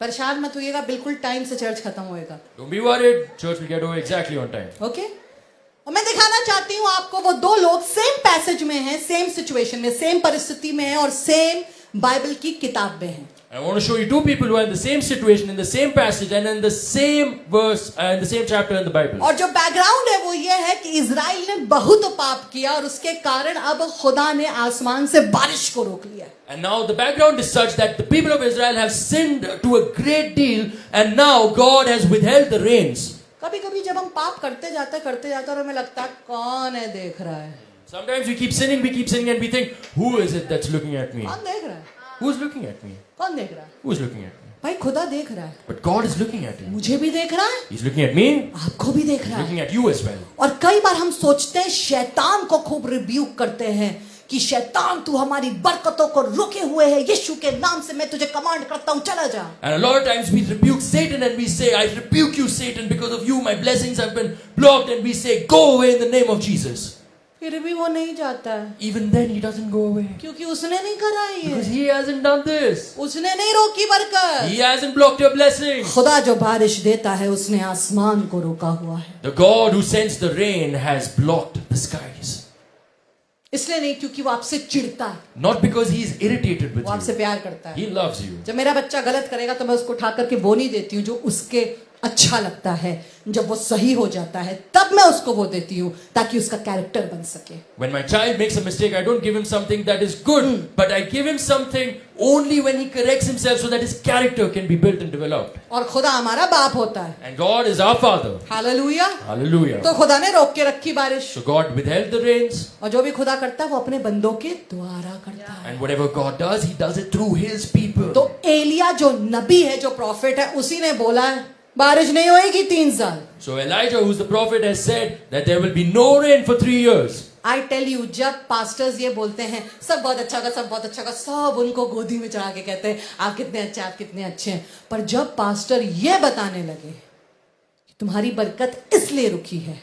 परेशान मत होइएगा, बिल्कुल टाइम से चर्च खत्म होएगा। Don't be worried. Church will get over exactly on time. Okay, और मैं दिखाना चाहती हूँ आपको वो 2 लोग सेम पैसेज में हैं, सेम सिचुएशन में, सेम परिस्थिति में हैं और सेम बाइबल की किताब में हैं। I want to show you 2 people who are in the same situation, in the same passage, and in the same verse, in the same chapter in the Bible. और जो बैकग्राउंड है वो ये है कि इजराइल ने बहुत पाप किया और उसके कारण अब खुदा ने आसमान से बारिश को रोक लिया। And now the background is such that the people of Israel have sinned to a great deal, and now God has withheld the rains. कभी कभी जब हम पाप करते जाते और हमें लगता है कौन है देख रहा है, Sometimes we keep sinning, and we think, who is it that's looking at me? कौन देख रहा है, Who's looking at me? कौन देख रहा है? Who's looking at me? भाई खुदा देख रहा है, But God is looking at you. मुझे भी देख रहा है, He's looking at me. आपको भी देख He's रहा है। looking at you as well. और कई बार हम सोचते हैं, शैतान को खूब रिब्यूक करते हैं कि शैतान तू हमारी बरकतों को रोके हुए है, यीशु के नाम से मैं तुझे कमांड करता हूं, चला जा। And a lot of times we rebuke Satan and we say, I rebuke you, Satan, because of you my blessings have been blocked, and we say, go away in the name of Jesus. फिर भी वो नहीं जाता है, Even then he doesn't go away. क्योंकि उसने नहीं करा Because ये, he hasn't done this. उसने नहीं रोकी बरकत। He hasn't blocked your blessing. खुदा जो बारिश देता है उसने आसमान को रोका हुआ है, The God who sends the rain has blocked the skies. इसलिए नहीं क्योंकि वो आपसे चिढ़ता है, Not because he is irritated with वो आपसे you. प्यार करता है। He loves you. जब मेरा बच्चा गलत करेगा तो मैं उसको उठा करके वो नहीं देती हूँ जो उसके अच्छा लगता है, जब वो सही हो जाता है तब मैं उसको वो देती हूँ ताकि उसका कैरेक्टर बन सके। When my child makes a mistake, I don't give him something that is good, but I give him something only when he corrects himself so that his character can be built and developed. और खुदा हमारा बाप होता है, And God is our Father. Hallelujah. Hallelujah. तो खुदा ने रोक के रखी बारिश, So God withheld the rains, और जो भी खुदा करता है वो अपने बंदों के द्वारा करता है। and whatever God does, He does it through His people. तो एलिया जो नबी है, जो प्रॉफिट है, उसी ने बोला है बारिश नहीं होएगी 3 साल। So Elijah, who's the prophet, has said that there will be no rain for 3 years. I tell you, जब पास्टर्स ये बोलते हैं सब बहुत अच्छा होगा, सब बहुत अच्छा होगा, सब उनको गोदी में चढ़ा के कहते हैं आप कितने अच्छे, आप कितने अच्छे हैं। पर जब पास्टर ये बताने लगे कि तुम्हारी बरकत इसलिए रुकी है,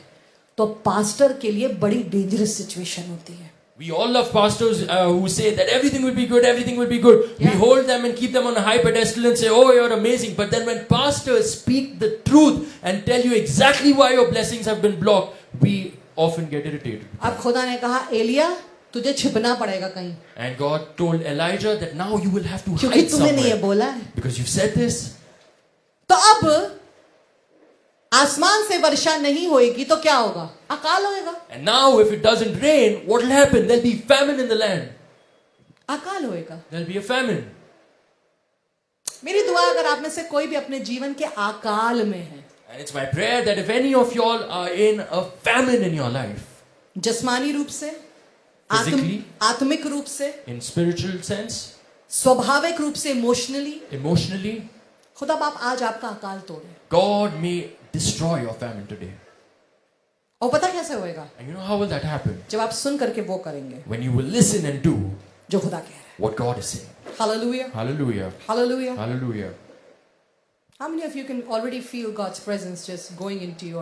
तो पास्टर के लिए बड़ी डेंजरस सिचुएशन होती है। We all love pastors who say that everything will be good, everything will be good. We Yeah. hold them and keep them on a high pedestal and say, oh, you're amazing. But then when pastors speak the truth and tell you exactly why your blessings have been blocked, we often get irritated. अब खुदा ने कहा एलिया तुझे छिपना पड़ेगा कहीं, And God told Elijah that now you will have to क्योंकि hide तूने नहीं ये somewhere. बोला है। Because you've said this. तो अब आसमान से वर्षा नहीं होएगी तो क्या होगा? अकाल होएगा। And now if it doesn't rain, what will happen? There'll be famine in the land. अकाल होएगा। There'll be a famine. मेरी दुआ अगर आप में से कोई भी अपने जीवन के अकाल में है, And it's my prayer that if any of y'all are in a famine in your life, जिस्मानी रूप से, Physically. आत्मिक रूप से, in spiritual sense, स्वाभाविक रूप से, इमोशनली, emotionally, खुदा बाप आज आपका अकाल तोड़े। God may destroy your famine today. और पता कैसे होएगा? And you know how will that happen? जब आप सुन करके वो करेंगे When you will listen and do जो खुदा कह रहा what God is saying. है। Hallelujah, Hallelujah. Hallelujah. Hallelujah. How many of you can already feel God's presence just going into you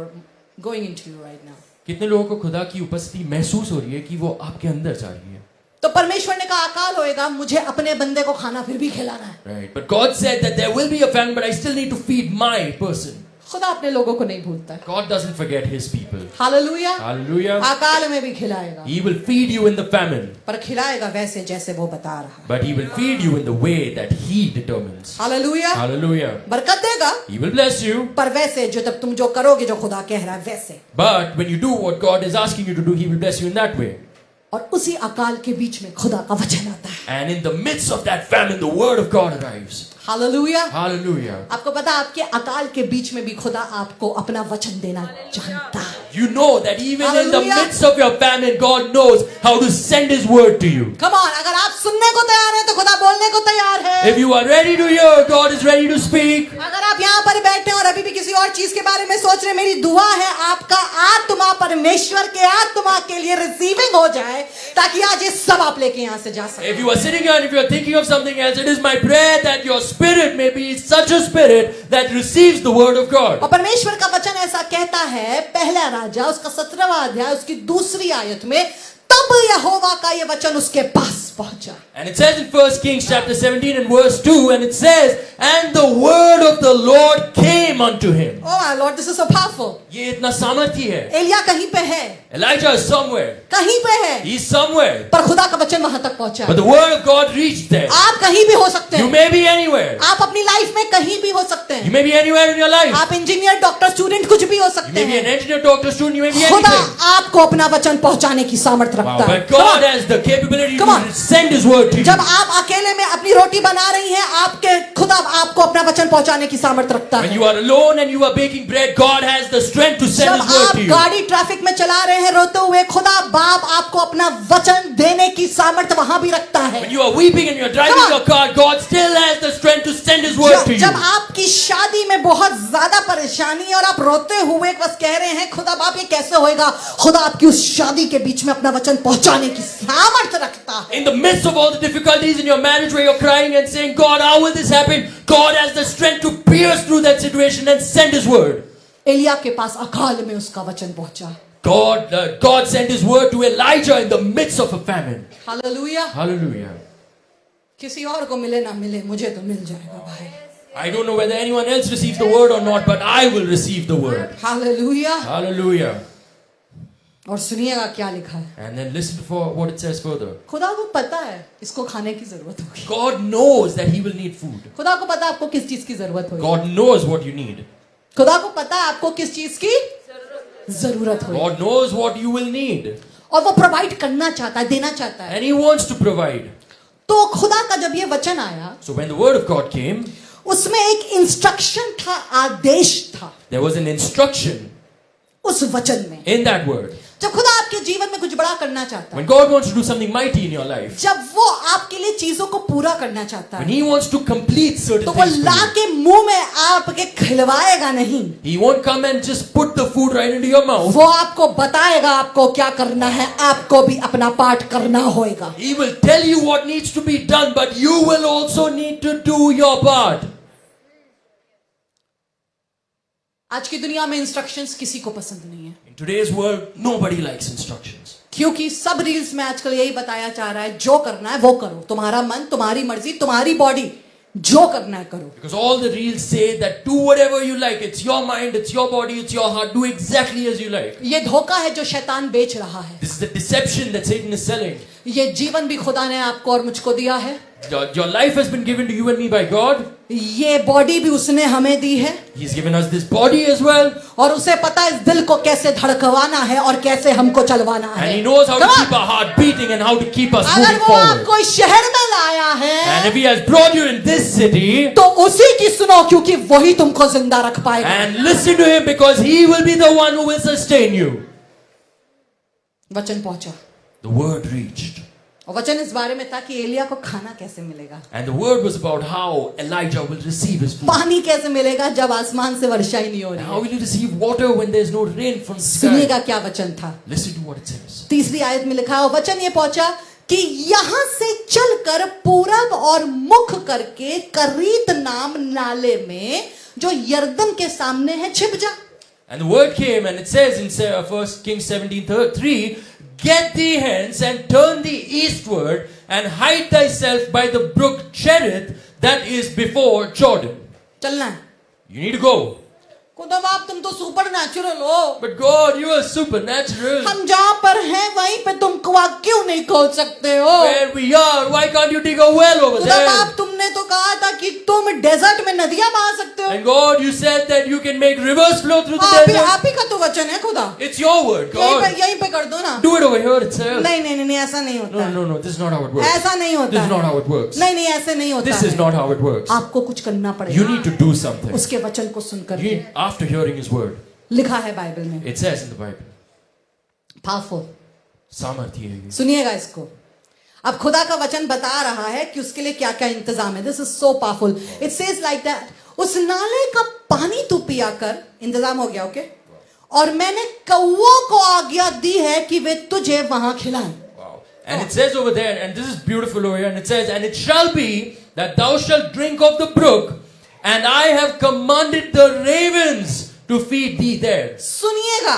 right now? कितने लोगों को खुदा की उपस्थिति महसूस हो रही है कि वो आपके अंदर जा रही है? तो परमेश्वर ने कहा अकाल होएगा, मुझे अपने बंदे को खाना फिर भी खिलाना है। Right. But God said that there will be a famine, but I still need to feed my person. खुदा अपने लोगों को नहीं भूलता है। God doesn't forget His people. Hallelujah. Hallelujah. अकाल में भी खिलाएगा, He will feed you in the famine, पर खिलाएगा वैसे जैसे वो बता रहा है। but He will feed you in the way that He determines. Hallelujah. Hallelujah. बरकत देगा, He will bless you, पर वैसे जो तब तुम जो करोगे जो खुदा कह रहा है वैसे। but when you do what God is asking you to do, He will bless you in that way. और उसी अकाल के बीच में खुदा का वचन आता है। And in the midst of that famine, the word of God arrives. Hallelujah. Hallelujah. आपको पता है, आपके अकाल के बीच में भी खुदा आपको अपना वचन देना जानता है। You know that even in the Hallelujah. midst of your famine, God knows how to send His word to you. Come on, अगर आप सुनने को तैयार हैं तो खुदा बोलने को तैयार है। If you are ready to hear, God is ready to speak. अगर आप यहाँ पर बैठे हैं और अभी भी किसी और चीज के बारे में सोच रहे हैं, मेरी दुआ है आपका आत्मा परमेश्वर के आत्मा के लिए रिसीविंग हो जाए, ताकि आज ये सब आप लेके यहाँ से जा सके। If you are sitting here and if you are thinking of something else, it is my prayer that your spirit may be such a spirit that receives the word of God. और परमेश्वर का वचन ऐसा कहता है, पहला राजा उसका 17वां अध्याय उसकी 2री आयत में, तब यहोवा का ये वचन उसके पास पहुंचा। And it says in 1 Kings chapter 17 and verse 2, and it says, and the word of the Lord came unto him. Oh my Lord, this is so powerful. ये इतना सामर्थ्य है. एलिया कहीं पे है, Elijah is somewhere. कहीं पे है, He's somewhere. पर खुदा का वचन वहां तक पहुंचा। But the word of God reached there. आप कहीं भी हो सकते You हैं, may be anywhere. आप अपनी लाइफ में कहीं भी हो सकते You हैं, may be anywhere in your life. आप इंजीनियर, डॉक्टर, स्टूडेंट कुछ भी हो You सकते may be an हैं। engineer, doctor, student, you may be खुदा anything. आपको अपना वचन पहुंचाने की सामर्थ्य Wow, रखता है। but God has the capability Come on. to send His word to you. जब आप अकेले में अपनी रोटी बना रही हैं, आपके खुदा आपको अपना वचन पहुंचाने की सामर्थ्य रखता When है। you are alone and you are baking bread, God has the strength to send जब His word आप to you. गाड़ी ट्रैफिक में चला रहे हैं रोते हुए, खुदा बाप आपको अपना वचन देने की सामर्थ्य वहां भी रखता है। When you are weeping and you are Come driving on. your car, God still has the strength to send His word to you. जब आपकी शादी में बहुत ज्यादा परेशानी है और आप रोते हुए बस कह रहे हैं खुदा बाप ये कैसे होएगा, खुदा आपकी उस शादी के बीच में अपना वचन पहुंचाने की सामर्थ्य रखता है। In the midst of all the difficulties in your marriage where you're crying and saying, God, how will this happen? God has the strength to pierce through that situation and send His word. Elia के पास अकाल में उसका वचन पहुंचा। God sent His word to Elijah in the midst of a famine. Hallelujah. Hallelujah. किसी और को मिले ना मिले, मुझे तो मिल जाएगा भाई। I don't know whether anyone else receives the word or not, but I will receive the word. Hallelujah. Hallelujah. और सुनिएगा क्या लिखा है। And then listen for what it says further. खुदा को पता है इसको खाने की जरूरत होगी। God knows that He will need food. खुदा को पता है आपको किस चीज की जरूरत होगी। God knows what you need. खुदा को पता है आपको किस चीज की जरूरत होगी। God knows what you will need. और वो प्रोवाइड करना चाहता है, देना चाहता है। And He wants to provide. तो खुदा का जब ये वचन आया, So when the word of God came, उसमें एक इंस्ट्रक्शन था, आदेश था there was an instruction उस वचन में। in that word. जब खुदा आपके जीवन में कुछ बड़ा करना चाहता है, When God wants to do something mighty in your life, जब वो आपके लिए चीजों को पूरा करना चाहता when है, He wants to complete तो certain वो things ला for you, के मुंह में आपके खिलवाएगा नहीं। He won't come and just put the food right into your mouth. वो आपको बताएगा आपको क्या करना है, आपको भी अपना पार्ट करना होगा। He will tell you what needs to be done, but you will also need to do your part. आज की दुनिया में इंस्ट्रक्शंस किसी को पसंद नहीं है, In today's world, nobody likes instructions. क्योंकि सब रील्स में आजकल यही बताया जा रहा है, जो करना है वो करो, तुम्हारा मन, तुम्हारी मर्जी, तुम्हारी बॉडी, जो करना है करो। Because all the reels say that do whatever you like. It's your mind, it's your body, it's your heart. Do exactly as you like. ये धोखा है जो शैतान बेच रहा है। This is the deception that Satan is selling. ये जीवन भी खुदा ने आपको और मुझको दिया है, Your life has been given to you and me by God. ये बॉडी भी उसने हमें दी है, He's given us this body as well. और उसे पता है इस दिल को कैसे धड़कवाना है और कैसे हमको चलवाना And है। He knows how to Come on! keep our heart beating and how to keep us अगर moving वो forward. आपको इस शहर में लाया है, And if He has brought you in this city, तो उसी की सुनो, क्योंकि वही तुमको जिंदा रख पाएगा। and listen to Him because He will be the one who will sustain you. वचन पहुंचा, The word reached. और वचन इस बारे में था कि एलिया को खाना कैसे मिलेगा, And the word was about how Elijah will receive his food. पानी कैसे मिलेगा जब आसमान से वर्षा ही नहीं हो And रही how है। will you receive water when there's no rain from the sky? सुनिएगा क्या वचन था। Listen to what it says. तीसरी आयत में लिखा है, वचन ये पहुंचा कि यहां से चलकर पूरब और मुख करके करीत नाम नाले में जो यरदन के सामने है छिप जा। And the word came and it says in 1 Kings 17:3, get thee hence and turn thee eastward and hide thyself by the brook Cherith that is before Jordan. चलना है। You need to go. खुदा बाप तुम तो सुपर नेचुरल हो, But God, you are supernatural. हम जहां पर हैं वहीं पे तुम कुआं क्यों नहीं खोद सकते हो? Where we are, why can't you dig a well over खुदा there? बाप तुमने तो कहा था कि तुम डेजर्ट में नदियां बहा सकते हो। And God, you said that you can make rivers flow through the आप desert. ही का तो वचन है खुदा, It's your word, God. यहीं पे कर दो ना। Do it over here itself. नहीं नहीं नहीं, ऐसा नहीं होता No, है। no, this is not how it works. ऐसा नहीं होता This is है। not how it works. नहीं नहीं, ऐसे नहीं होता This है। is not how it works. आपको कुछ करना You पड़ेगा need to do something. उसके वचन को सुनकर। You need, after hearing His word, लिखा है बाइबल में, it says in the Bible, powerful. सामर्थ्य है ये। सुनिएगा इसको। अब खुदा का वचन बता रहा है कि उसके लिए क्या क्या इंतजाम है। This is so powerful. It says like that, उस नाले का पानी तू पिया कर, इंतजाम हो गया, ओके? और मैंने कौओं को आज्ञा दी है कि वे तुझे वहां खिलाएं। Wow. And it says over there, and this is beautiful over here, and it says, and it shall be that thou shalt drink of the brook, and I have commanded the ravens to feed thee there. सुनिएगा,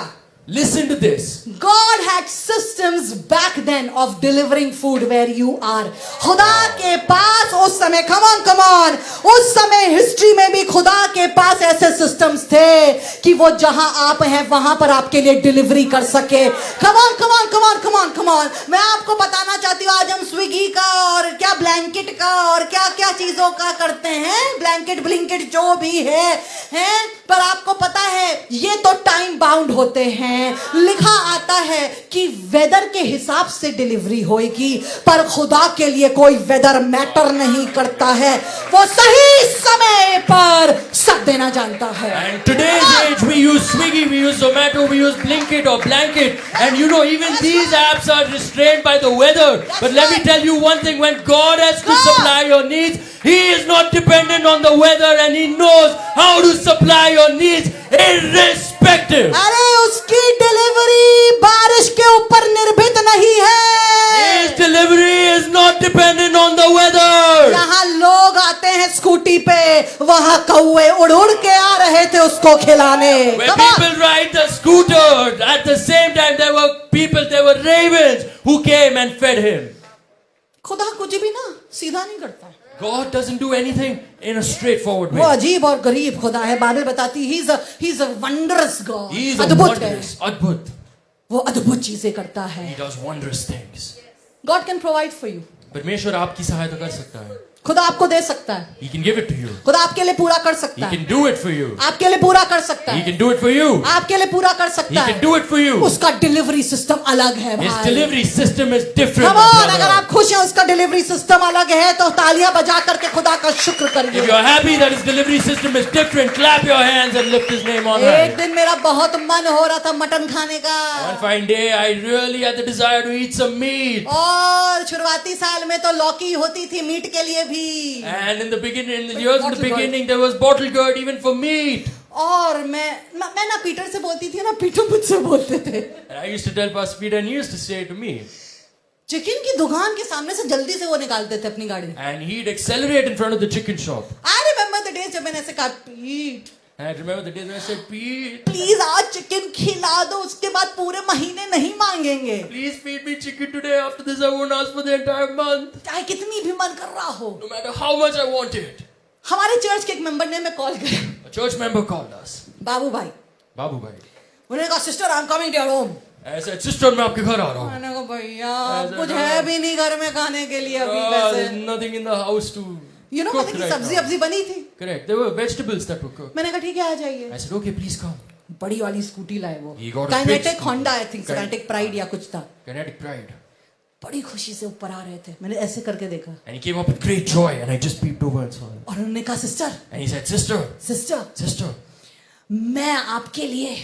Listen to this. God had systems back then of delivering food where you are. खुदा के पास उस समय, come on, उस समय हिस्ट्री में भी खुदा के पास ऐसे सिस्टम्स थे कि वो जहां आप हैं वहां पर आपके लिए डिलीवरी कर सके। come on, मैं आपको बताना चाहती हूँ, आज हम स्विगी का और क्या ब्लैंकेट का और क्या क्या चीजों का करते हैं, ब्लैंकेट ब्लिंकेट जो भी है, पर आपको पता है ये तो टाइम बाउंड होते हैं। लिखा आता है कि वेदर के हिसाब से डिलीवरी होगी, पर खुदा के लिए कोई वेदर मैटर नहीं करता है, वो सही समय पर सब देना जानता है। And today's age, we use Swiggy, we use Zomato, we use Blinkit or Blanket, and you know even these apps are restrained by the weather. But let me tell you one thing: when God has to supply your needs, He is not dependent on the weather, and He knows how to supply your needs irrespective. अरे उसकी डिलीवरी बारिश के ऊपर निर्भर नहीं है, वहां कौवे उड़ उड़ के आ रहे थे उसको खिलाने। Where Come on. people ride the scooter, at the same time there were ravens who came and fed him. खुदा कुछ भी ना सीधा नहीं करता है। God doesn't do anything in a straightforward वो way. अजीब और गरीब खुदा है। बाइबल बताती है he's a wondrous God। He is a अद्भुत है। wondrous, adbhut. वो अद्भुत चीजें करता है। He does wondrous things. God can provide for you। परमेश्वर आपकी सहायता कर सकता है. खुदा आपको दे सकता है। He can give it to you. खुदा आपके लिए पूरा कर He सकता है। can do it for you. आपके लिए पूरा कर सकता He है। can do it for you. आपके लिए पूरा कर He सकता can है। do it for you. उसका डिलीवरी सिस्टम अलग है His भाई। delivery system is different. Come my on, brother. अगर आप खुश हैं उसका डिलीवरी सिस्टम अलग है तो तालियां बजा करके खुदा का शुक्र If करिए। you're happy that his delivery system is different, clap your hands and lift his name on एक high. दिन मेरा बहुत मन हो रहा था मटन खाने का, One fine day, I really had the desire to eat some meat. और शुरुआती साल में तो लौकी होती थी मीट के लिए भी, And in the beginning, in the years in the Bottle gourd. beginning, there was bottle gourd even for meat. और मैं ना पीटर से बोलती थी ना पीटू मुझसे बोलते थे। And I used to tell Pastor Peter, and he used to say to me, chicken की दुकान के सामने से जल्दी से वो निकालते थे अपनी गाड़ी। and he'd accelerate in front of the chicken shop. I remember the days जब मैंने ऐसे कहा पीट And I remember the days when I said, Pete, please आज चिकन खिला दो, उसके बाद पूरे महीने नहीं मांगेंगे, please feed me chicken today. After this, I won't ask for the entire month. चाहे कितनी भी मन कर रहा हो। No matter how much I want it. हमारे चर्च के एक मेंबर ने मैं कॉल किया, A church member called us. बाबू भाई, Babu bhai. उन्होंने कहा sister I am coming to your home. I said, sister, मैं आपके घर आ रहा हूँ. मैंने कहा भैया ऐसा कुछ ना। है भी नहीं घर में खाने के लिए अभी There's वैसे, nothing in the house to you know cook मतलब कि right सब्जी now. अब्जी बनी थी। Correct. There were vegetables that were cooked. मैंने कहा ठीक है आ जाइए। I said, okay, please come. बड़ी वाली स्कूटी लाए वो, He got a big kinetic scooty. Honda I think, Kin- kinetic pride या कुछ था। Kinetic pride. बड़ी खुशी से ऊपर आ रहे थे, मैंने ऐसे करके देखा And he came up with great joy, and I just peeped over and saw him. और उन्होंने कहा sister And he said, sister, sister sister, मैं आपके लिए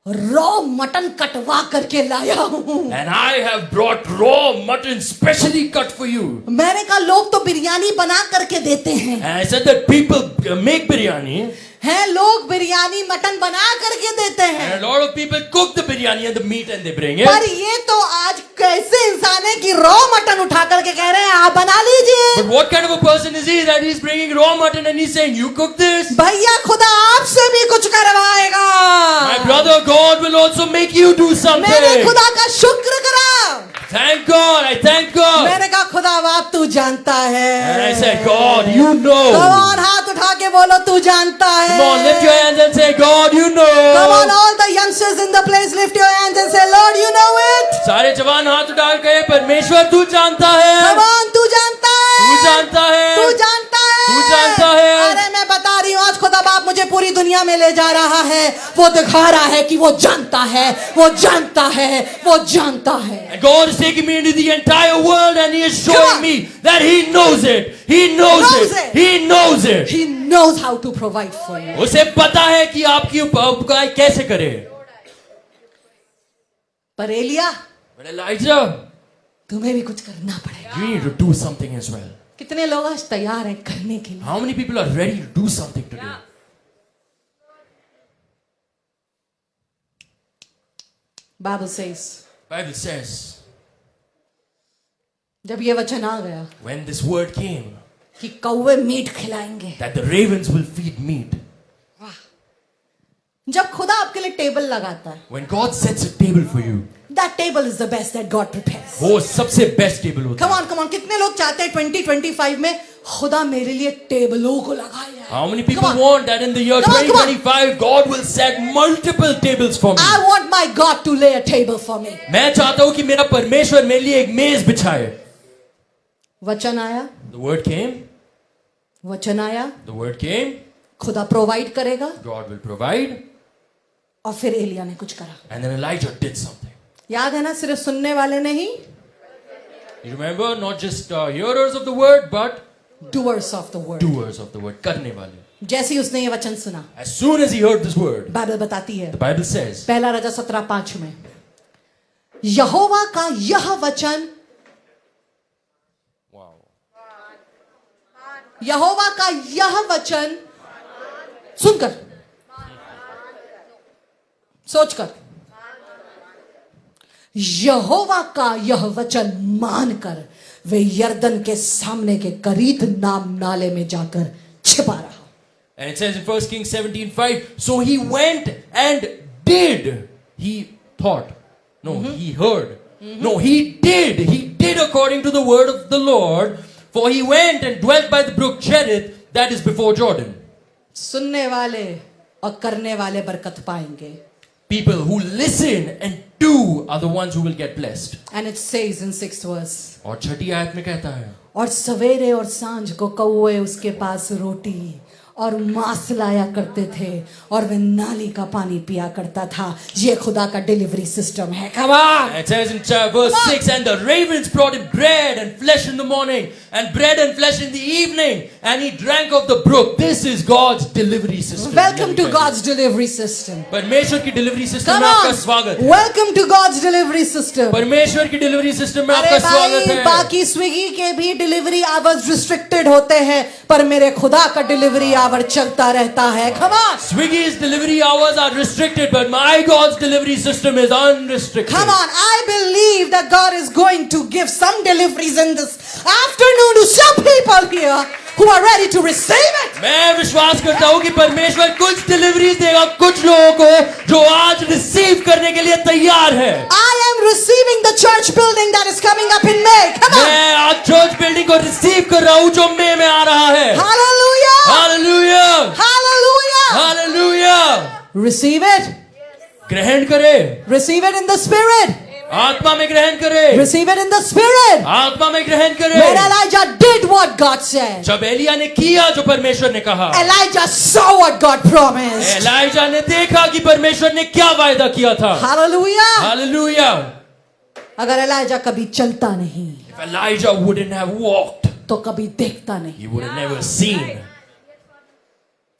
रॉ मटन कटवा करके लाया हूँ। and I have brought raw mutton specially cut for you. मैंने कहा लोग तो बिरयानी बना करके देते हैं, And I said that people make biryani, हैं लोग बिरयानी मटन बना करके देते हैं, and a lot of people cook the biryani and the meat and they bring it. पर ये तो आज कैसे इंसान है कि रॉ मटन उठा करके कह रहे हैं आप बना लीजिए। But what kind of a person is he that he's bringing raw mutton and he's saying, you cook this? भैया खुदा आपसे भी कुछ करवाएगा। My brother, God will also make you do मैंने something. खुदा का शुक्र करा, Thank God, I thank God. मैंने कहा खुदा बाप तू जानता है। And I said, God, you know. Come on, हाथ उठा के बोलो तू जानता है। Come on, lift your hands and say, God, you know. Come on, all the youngsters in the place, lift your hands and say, Lord, you know it. सारे जवान हाथ उठा के परमेश्वर तू जानता है. Come on, तू जानता है। तू जानता है. तू जानता है। तू जानता है। अरे मैं बता रही हूँ आज खुदा बाप मुझे पूरी दुनिया में ले जा रहा है, वो दिखा रहा है कि वो जानता है, वो जानता है, वो जानता है। And God is taking me into the entire world and He is Come showing on. me that He knows it. He knows Knows it. it. He knows it. He knows how to provide for you. उसे पता है कि आपकी उपकार कैसे करे. पर एलिया But Elijah, तुम्हें भी कुछ करना पड़ेगा। you need to do something as well. कितने लोग आज तैयार हैं करने के लिए? How many people are ready to do something today? Bible says, Bible says, जब ये वचन आ गया when this word came, कि कौवे मीट खिलाएंगे, that the ravens will feed meat. जब खुदा आपके लिए टेबल लगाता है, When God sets a table for you, that table is the best that God prepares. वो सबसे बेस्ट टेबल होता Come है. on, come on, कितने लोग चाहते हैं 2025 में खुदा मेरे लिए टेबलों को लगाए? How many people Come on. want that in the year Come on, come on. 2025 God will set multiple tables for me? I want my God to lay a table for me. मैं चाहता हूं कि मेरा परमेश्वर मेरे लिए एक मेज बिछाए. वचन आया, The word came. वचन आया, The word came. खुदा प्रोवाइड करेगा, God will provide. और फिर एलिया ने कुछ करा। And then Elijah did something. याद है ना, सिर्फ सुनने वाले नहीं, You remember, not just hearers of the word, but doers of the word. doers of the word. करने वाले. जैसे ही उसने ये वचन सुना, As soon as he heard this word, Bible बताती है, the Bible says, पहला राजा 17:5 में, यहोवा का यह वचन, यहोवा का यह वचन सुनकर, सोचकर, यहोवा का यह वचन मानकर वे यर्दन के सामने के करीत नाम नाले में जाकर छिपा रहा। And it says in 1 Kings 17:5, so he went and did. He thought. No, he heard. No, he did. He did according to the word of the Lord. For he went and dwelt by the brook Cherith, that is before Jordan. सुनने वाले और करने वाले बरकत पाएंगे. People who listen and do are the ones who will get blessed. And it says in 6th verse. और छठी आयत में कहता है, और सवेरे और सांझ को कौवे उसके पास रोटी और मांस लाया करते थे और वह नाली का पानी पिया करता था. ये खुदा का डिलीवरी सिस्टम है. Come on. It says in verse 6, and the ravens brought him bread and flesh in the morning, and bread and flesh in the evening, and he drank of the brook. This is God's delivery system. Welcome to God's delivery system. परमेश्वर की delivery system Come में आपका on. स्वागत है. Welcome to God's delivery system. परमेश्वर की delivery system में अरे आपका स्वागत भाई, है. बाकी स्विगी के भी डिलीवरी आवर्स रिस्ट्रिक्टेड होते हैं, पर मेरे खुदा का डिलीवरी आवर चलता रहता है. Come on. Swiggy's delivery hours are restricted, but my God's delivery system is unrestricted. Come on, I believe that God is going to give some deliveries in this afternoon to some people here who are ready to receive it. मैं विश्वास करता हूँ कि परमेश्वर कुछ डिलीवरी देगा कुछ लोगों को जो आज रिसीव करने के लिए तैयार है. I am receiving the church building that is coming up in May. Come on. मैं आज चर्च बिल्डिंग को रिसीव कर रहा हूँ जो मई में आ रहा है. Hallelujah. Hallelujah, Hallelujah. Hallelujah. Receive it. ग्रहण करे, Receive it in the spirit. आत्मा में ग्रहण करे, Receive it in the spirit. आत्मा में ग्रहण करे. When Elijah did what God said. जब एलिया ने किया जो परमेश्वर ने कहा, Elijah saw what God promised. Elijah ने देखा कि परमेश्वर ने क्या वायदा किया था. Hallelujah. हालेलुया. अगर एलाइजा कभी चलता नहीं If Elijah wouldn't have walked, तो कभी देखता नहीं. he would have never seen.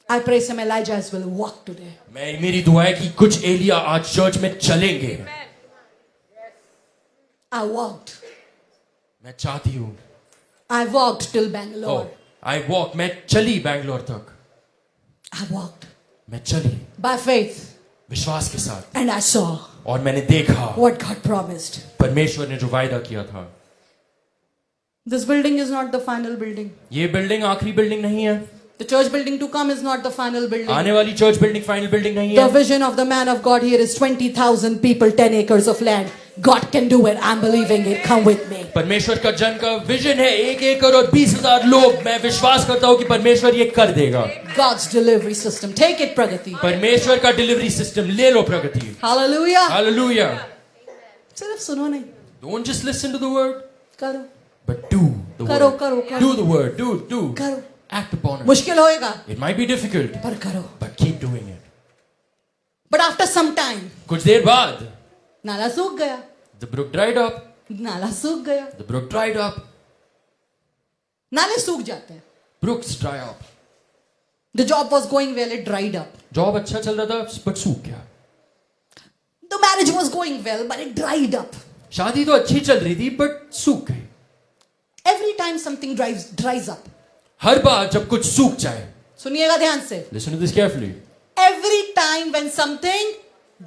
I pray some Elijahs will walk today. मेरी दुआ है कि कुछ एलिया आज चर्च में चलेंगे. I walked. मैं चाहती हूँ. I walked till Bangalore. I walk. मैं चली बैंगलोर तक. I walked मैं चली by faith विश्वास के साथ. and I saw और मैंने देखा what God promised. परमेश्वर ने जो वायदा किया था. This building is not the final building. ये बिल्डिंग आखिरी बिल्डिंग नहीं है. The church building to come is not the final building. आने वाली चर्च बिल्डिंग फाइनल बिल्डिंग नहीं The है. vision of the man of God here is 20,000 people, 10 acres of land. God can do it. I'm believing it. Come with me. परमेश्वर का जन का विजन है 1 एकड़ और 20,000 लोग. मैं विश्वास करता हूँ कि परमेश्वर ये कर देगा. God's delivery system. Take it, Pragati. परमेश्वर का डिलीवरी सिस्टम ले लो प्रगति. Hallelujah. हालेलुया. सिर्फ सुनो नहीं, Don't just listen to the word, करो. but do the करो, word. करो, करो. Do the word. Do. करो. Act upon it. मुश्किल होएगा, It might be difficult, पर करो. but keep doing it. But after some time, कुछ देर बाद नाला सूख गया. the brook dried up. नाला सूख गया. The brook dried up. नाले सूख जाते हैं. Brooks dry up. The job was going well, it dried up. Job अच्छा चल रहा था but सूख गया. The marriage was going well, but it dried up. शादी तो अच्छी चल रही थी but सूख गई. Every time something dries up. हर बार जब कुछ सूख जाए. सुनिएगा ध्यान से. Listen to this carefully. Every time when something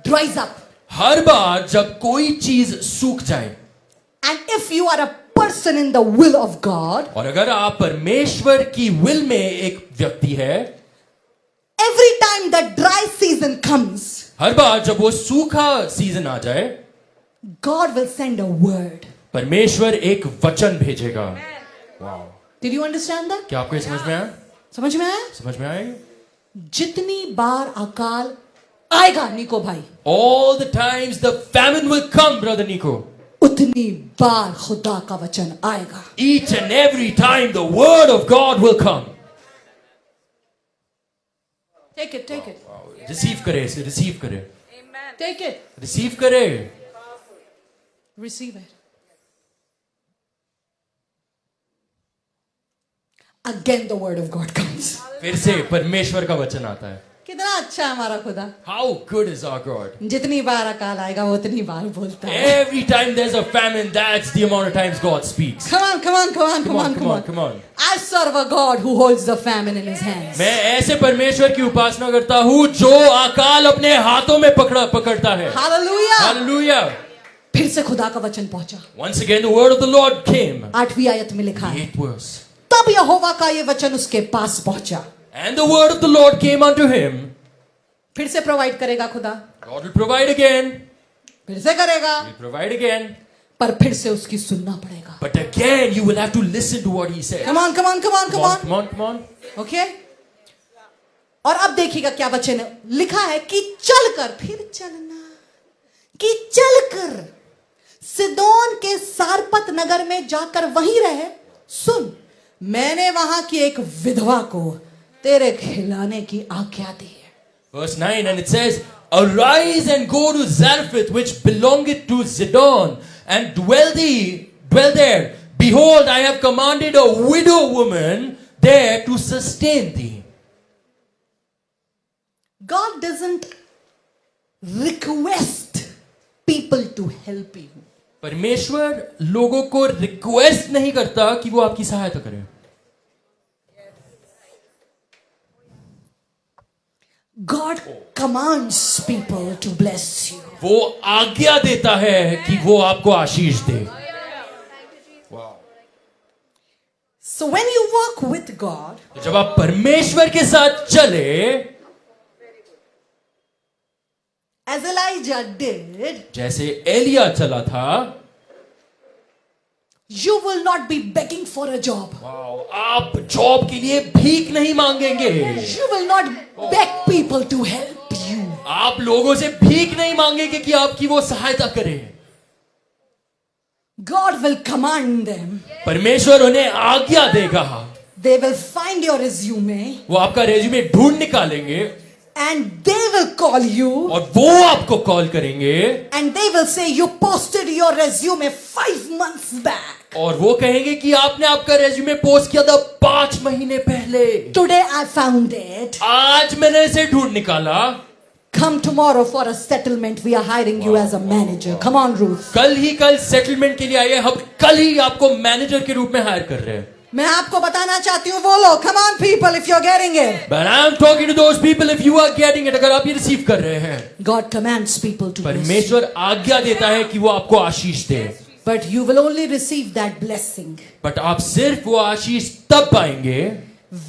dries up. हर बार जब कोई चीज सूख जाए. And if you are a person in the will of God, और अगर आप परमेश्वर की विल में एक व्यक्ति है, every time the dry season comes, हर बार जब वो सूखा सीजन आ जाए, God will send a word. परमेश्वर एक वचन भेजेगा. Wow. Did you understand that? क्या आपको ये समझ में आया? समझ में आया? समझ में आया? जितनी बार अकाल आएगा निको भाई, All the times the famine will come, brother Nico. उतनी बार खुदा का वचन आएगा. Each and every time the word of God will come. Take it, take it, Receive करे इसे, receive करे, take it, receive करे. receive it. Again the word of God comes. फिर से परमेश्वर का वचन आता है. कितना अच्छा है हमारा खुदा. How good is our God? जितनी बार अकाल आएगा वो उतनी बार बोलता है. Every time there's a famine, that's the amount of times God speaks. Come on, come on, come on, come on, come on. Come on. I serve a God who holds the famine in his hands. मैं ऐसे परमेश्वर की उपासना करता हूँ जो अकाल अपने हाथों में पकड़ता है. Hallelujah. Hallelujah. फिर से खुदा का वचन पहुंचा. Once again the word of the Lord came. 8वीं आयत में लिखा है, 8th verse. तब यहोवा का ये वचन उसके पास पहुंचा. And the word of the Lord came unto him. फिर से प्रोवाइड करेगा खुदा, God will provide again. फिर से करेगा, He'll provide again. पर फिर से उसकी सुनना पड़ेगा. But again, you will have to listen to what he says. Come on, come on, come on, come on. Come on, come on. Okay. और अब देखिएगा क्या वचन है. लिखा है कि चलकर, फिर चलना, कि चलकर सिदोन के सारपत नगर में जाकर वहीं रहे. सुन, मैंने वहां की एक विधवा को तेरे खिलाने की आज्ञा दी है. Verse 9, and it says, Arise and go to Zarephath, which belongeth to Zidon, and dwell there. Behold, I have commanded a widow woman there to sustain thee. God doesn't request people to help you. परमेश्वर लोगों को रिक्वेस्ट नहीं करता कि वो आपकी सहायता करें. God commands people to bless you. वो आज्ञा देता है कि वो आपको आशीष दे. So when you walk with God, तो जब आप परमेश्वर के साथ चले, as Elijah did, जैसे एलिया चला था, you will not be begging for a job. आप जॉब के लिए भीख नहीं मांगेंगे. You will not beg people to help you. आप लोगों से भीख नहीं मांगेंगे कि आपकी वो सहायता करें. God will command them. परमेश्वर उन्हें आज्ञा देगा. They will find your resume वो आपका रेज्यूमे ढूंढ निकालेंगे and they will call you और वो आपको कॉल करेंगे and they will say you posted your resume 5 months back. और वो कहेंगे कि आपने आपका रेज्यूमे पोस्ट किया था 5 महीने पहले. Today I found it. आज मैंने इसे ढूंढ निकाला. Come tomorrow for a settlement. We are hiring you as a manager. Come on, Ruth. कल सेटलमेंट के लिए आइए. हम कल ही आपको मैनेजर के रूप में हायर कर रहे हैं. मैं आपको बताना चाहती हूँ, बोलो. Come on, people, if you're getting it. But I'm talking to those people if you are getting it. अगर आप ये रिसीव कर रहे हैं. God commands people to bless. परमेश्वर आज्ञा देता है कि वो आपको आशीष दे. But you will only receive that blessing but आप सिर्फ वो आशीष तब पाएंगे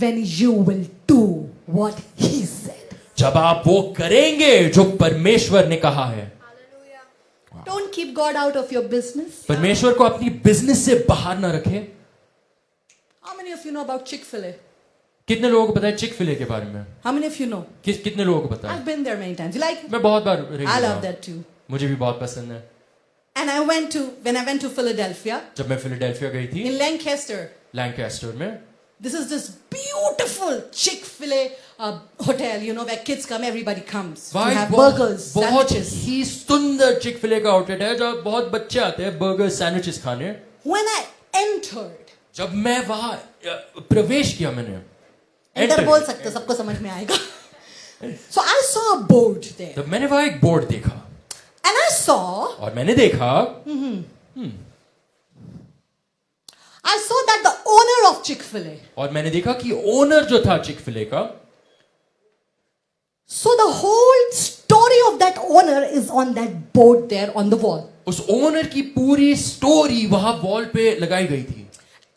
when you will do what He said. जब आप वो करेंगे जो परमेश्वर ने कहा है. Don't keep God out of your business. परमेश्वर को अपनी बिजनेस से बाहर ना रखें. How many of you know about Chick-fil-A? कितने लोगों को पता है चिक-फिले के बारे में? How many of you know? कितने लोगों को पता है? I've been there many times. You like it? मैं बहुत बार रही I love हूँ. that too. मुझे भी बहुत पसंद है. And when I went to Philadelphia, जब मैं फिलाडेल्फिया गई थी, in Lancaster, लैंकास्टर में, this is this beautiful Chick-fil-A hotel, you know, where kids come, everybody comes to have burgers, बहुत sandwiches. ही सुंदर चिक-फिले का आउटलेट है जहाँ बहुत बच्चे आते हैं बर्गर सैंडविचेस खाने. When I entered, जब मैं वहां प्रवेश किया, मैंने enter बोल सकते, सबको समझ में आएगा. So I saw a board there, तब मैंने वहां एक बोर्ड देखा and I saw और मैंने देखा that the owner of Chick-fil-A. और मैंने देखा कि ओनर जो था चिक-फिले का, So the whole story of that owner is on that board there on the wall. उस ओनर की पूरी स्टोरी वहां वॉल पे लगाई गई थी.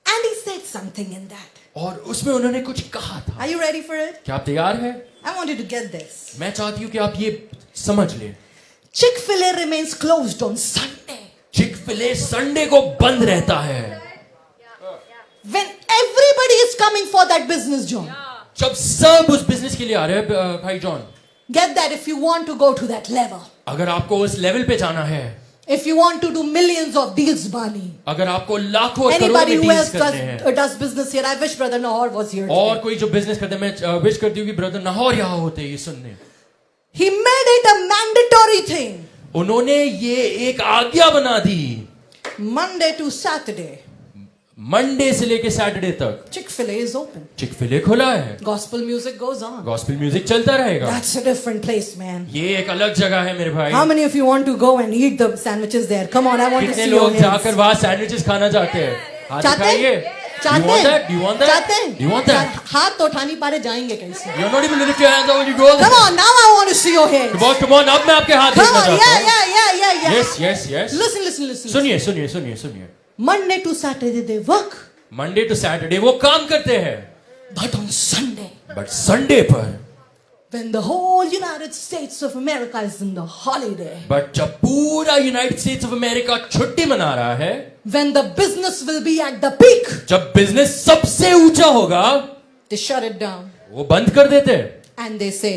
And he said something in that. और उसमें उन्होंने कुछ कहा था. Are you ready for it? क्या आप तैयार हैं? I want you to get this. मैं चाहती हूँ कि आप ये समझ लें. Chick-fil-A remains closed on Sunday. Chick fil A Sunday को बंद रहता है. When everybody is coming for that business, John. जब सब उस बिजनेस के लिए आ रहे हैं भाई John. Get that if you want to go to that level. अगर आपको उस लेवल पे जाना है, If you want to do millions of deals, Bani. अगर आपको लाखों और करोड़ों Anybody में who डील्स else करने हैं, does business here, I wish Brother Nahor was here और today. कोई जो बिजनेस करते हैं, मैं विश करती हूँ कि ब्रदर नाहौर यहाँ होते ये सुनने. He made it a mandatory thing. उन्होंने ये एक आज्ञा बना दी. Monday to Saturday, मंडे से लेके सैटरडे तक Chick-fil-A is open. चिक-फिले खुला है. Gospel music goes on. Gospel music चलता रहेगा. That's a different place, man. ये एक अलग जगह है मेरे भाई. How many of you want to go and eat the sandwiches there? Come on, I want to कितने see your लोग hands. जाकर वहां सैंडविचेस खाना चाहते हैं? हाथ चाहते दिखाइए. हैं? You चाहते want हैं? that? You want that? चाहते हैं? You want that? हाथ तो उठा नहीं पा रहे, जाएंगे कैसे? You're not even to lift your hands up when you go there. Come on, now I want to see your hands. Come on, अब मैं आपके हाथ Come देखना on, चाहता हूँ. yeah. Yes. Listen. सुनिए. Monday to Saturday they work. Monday to Saturday वो काम करते हैं, But on Sunday, but Sunday पर, when the whole United States of America is in the holiday, but जब पूरा यूनाइटेड स्टेट्स ऑफ अमेरिका छुट्टी मना रहा है, when the business will be at the peak, जब बिजनेस सबसे ऊंचा होगा, they shut it down वो बंद कर देते हैं। and they say,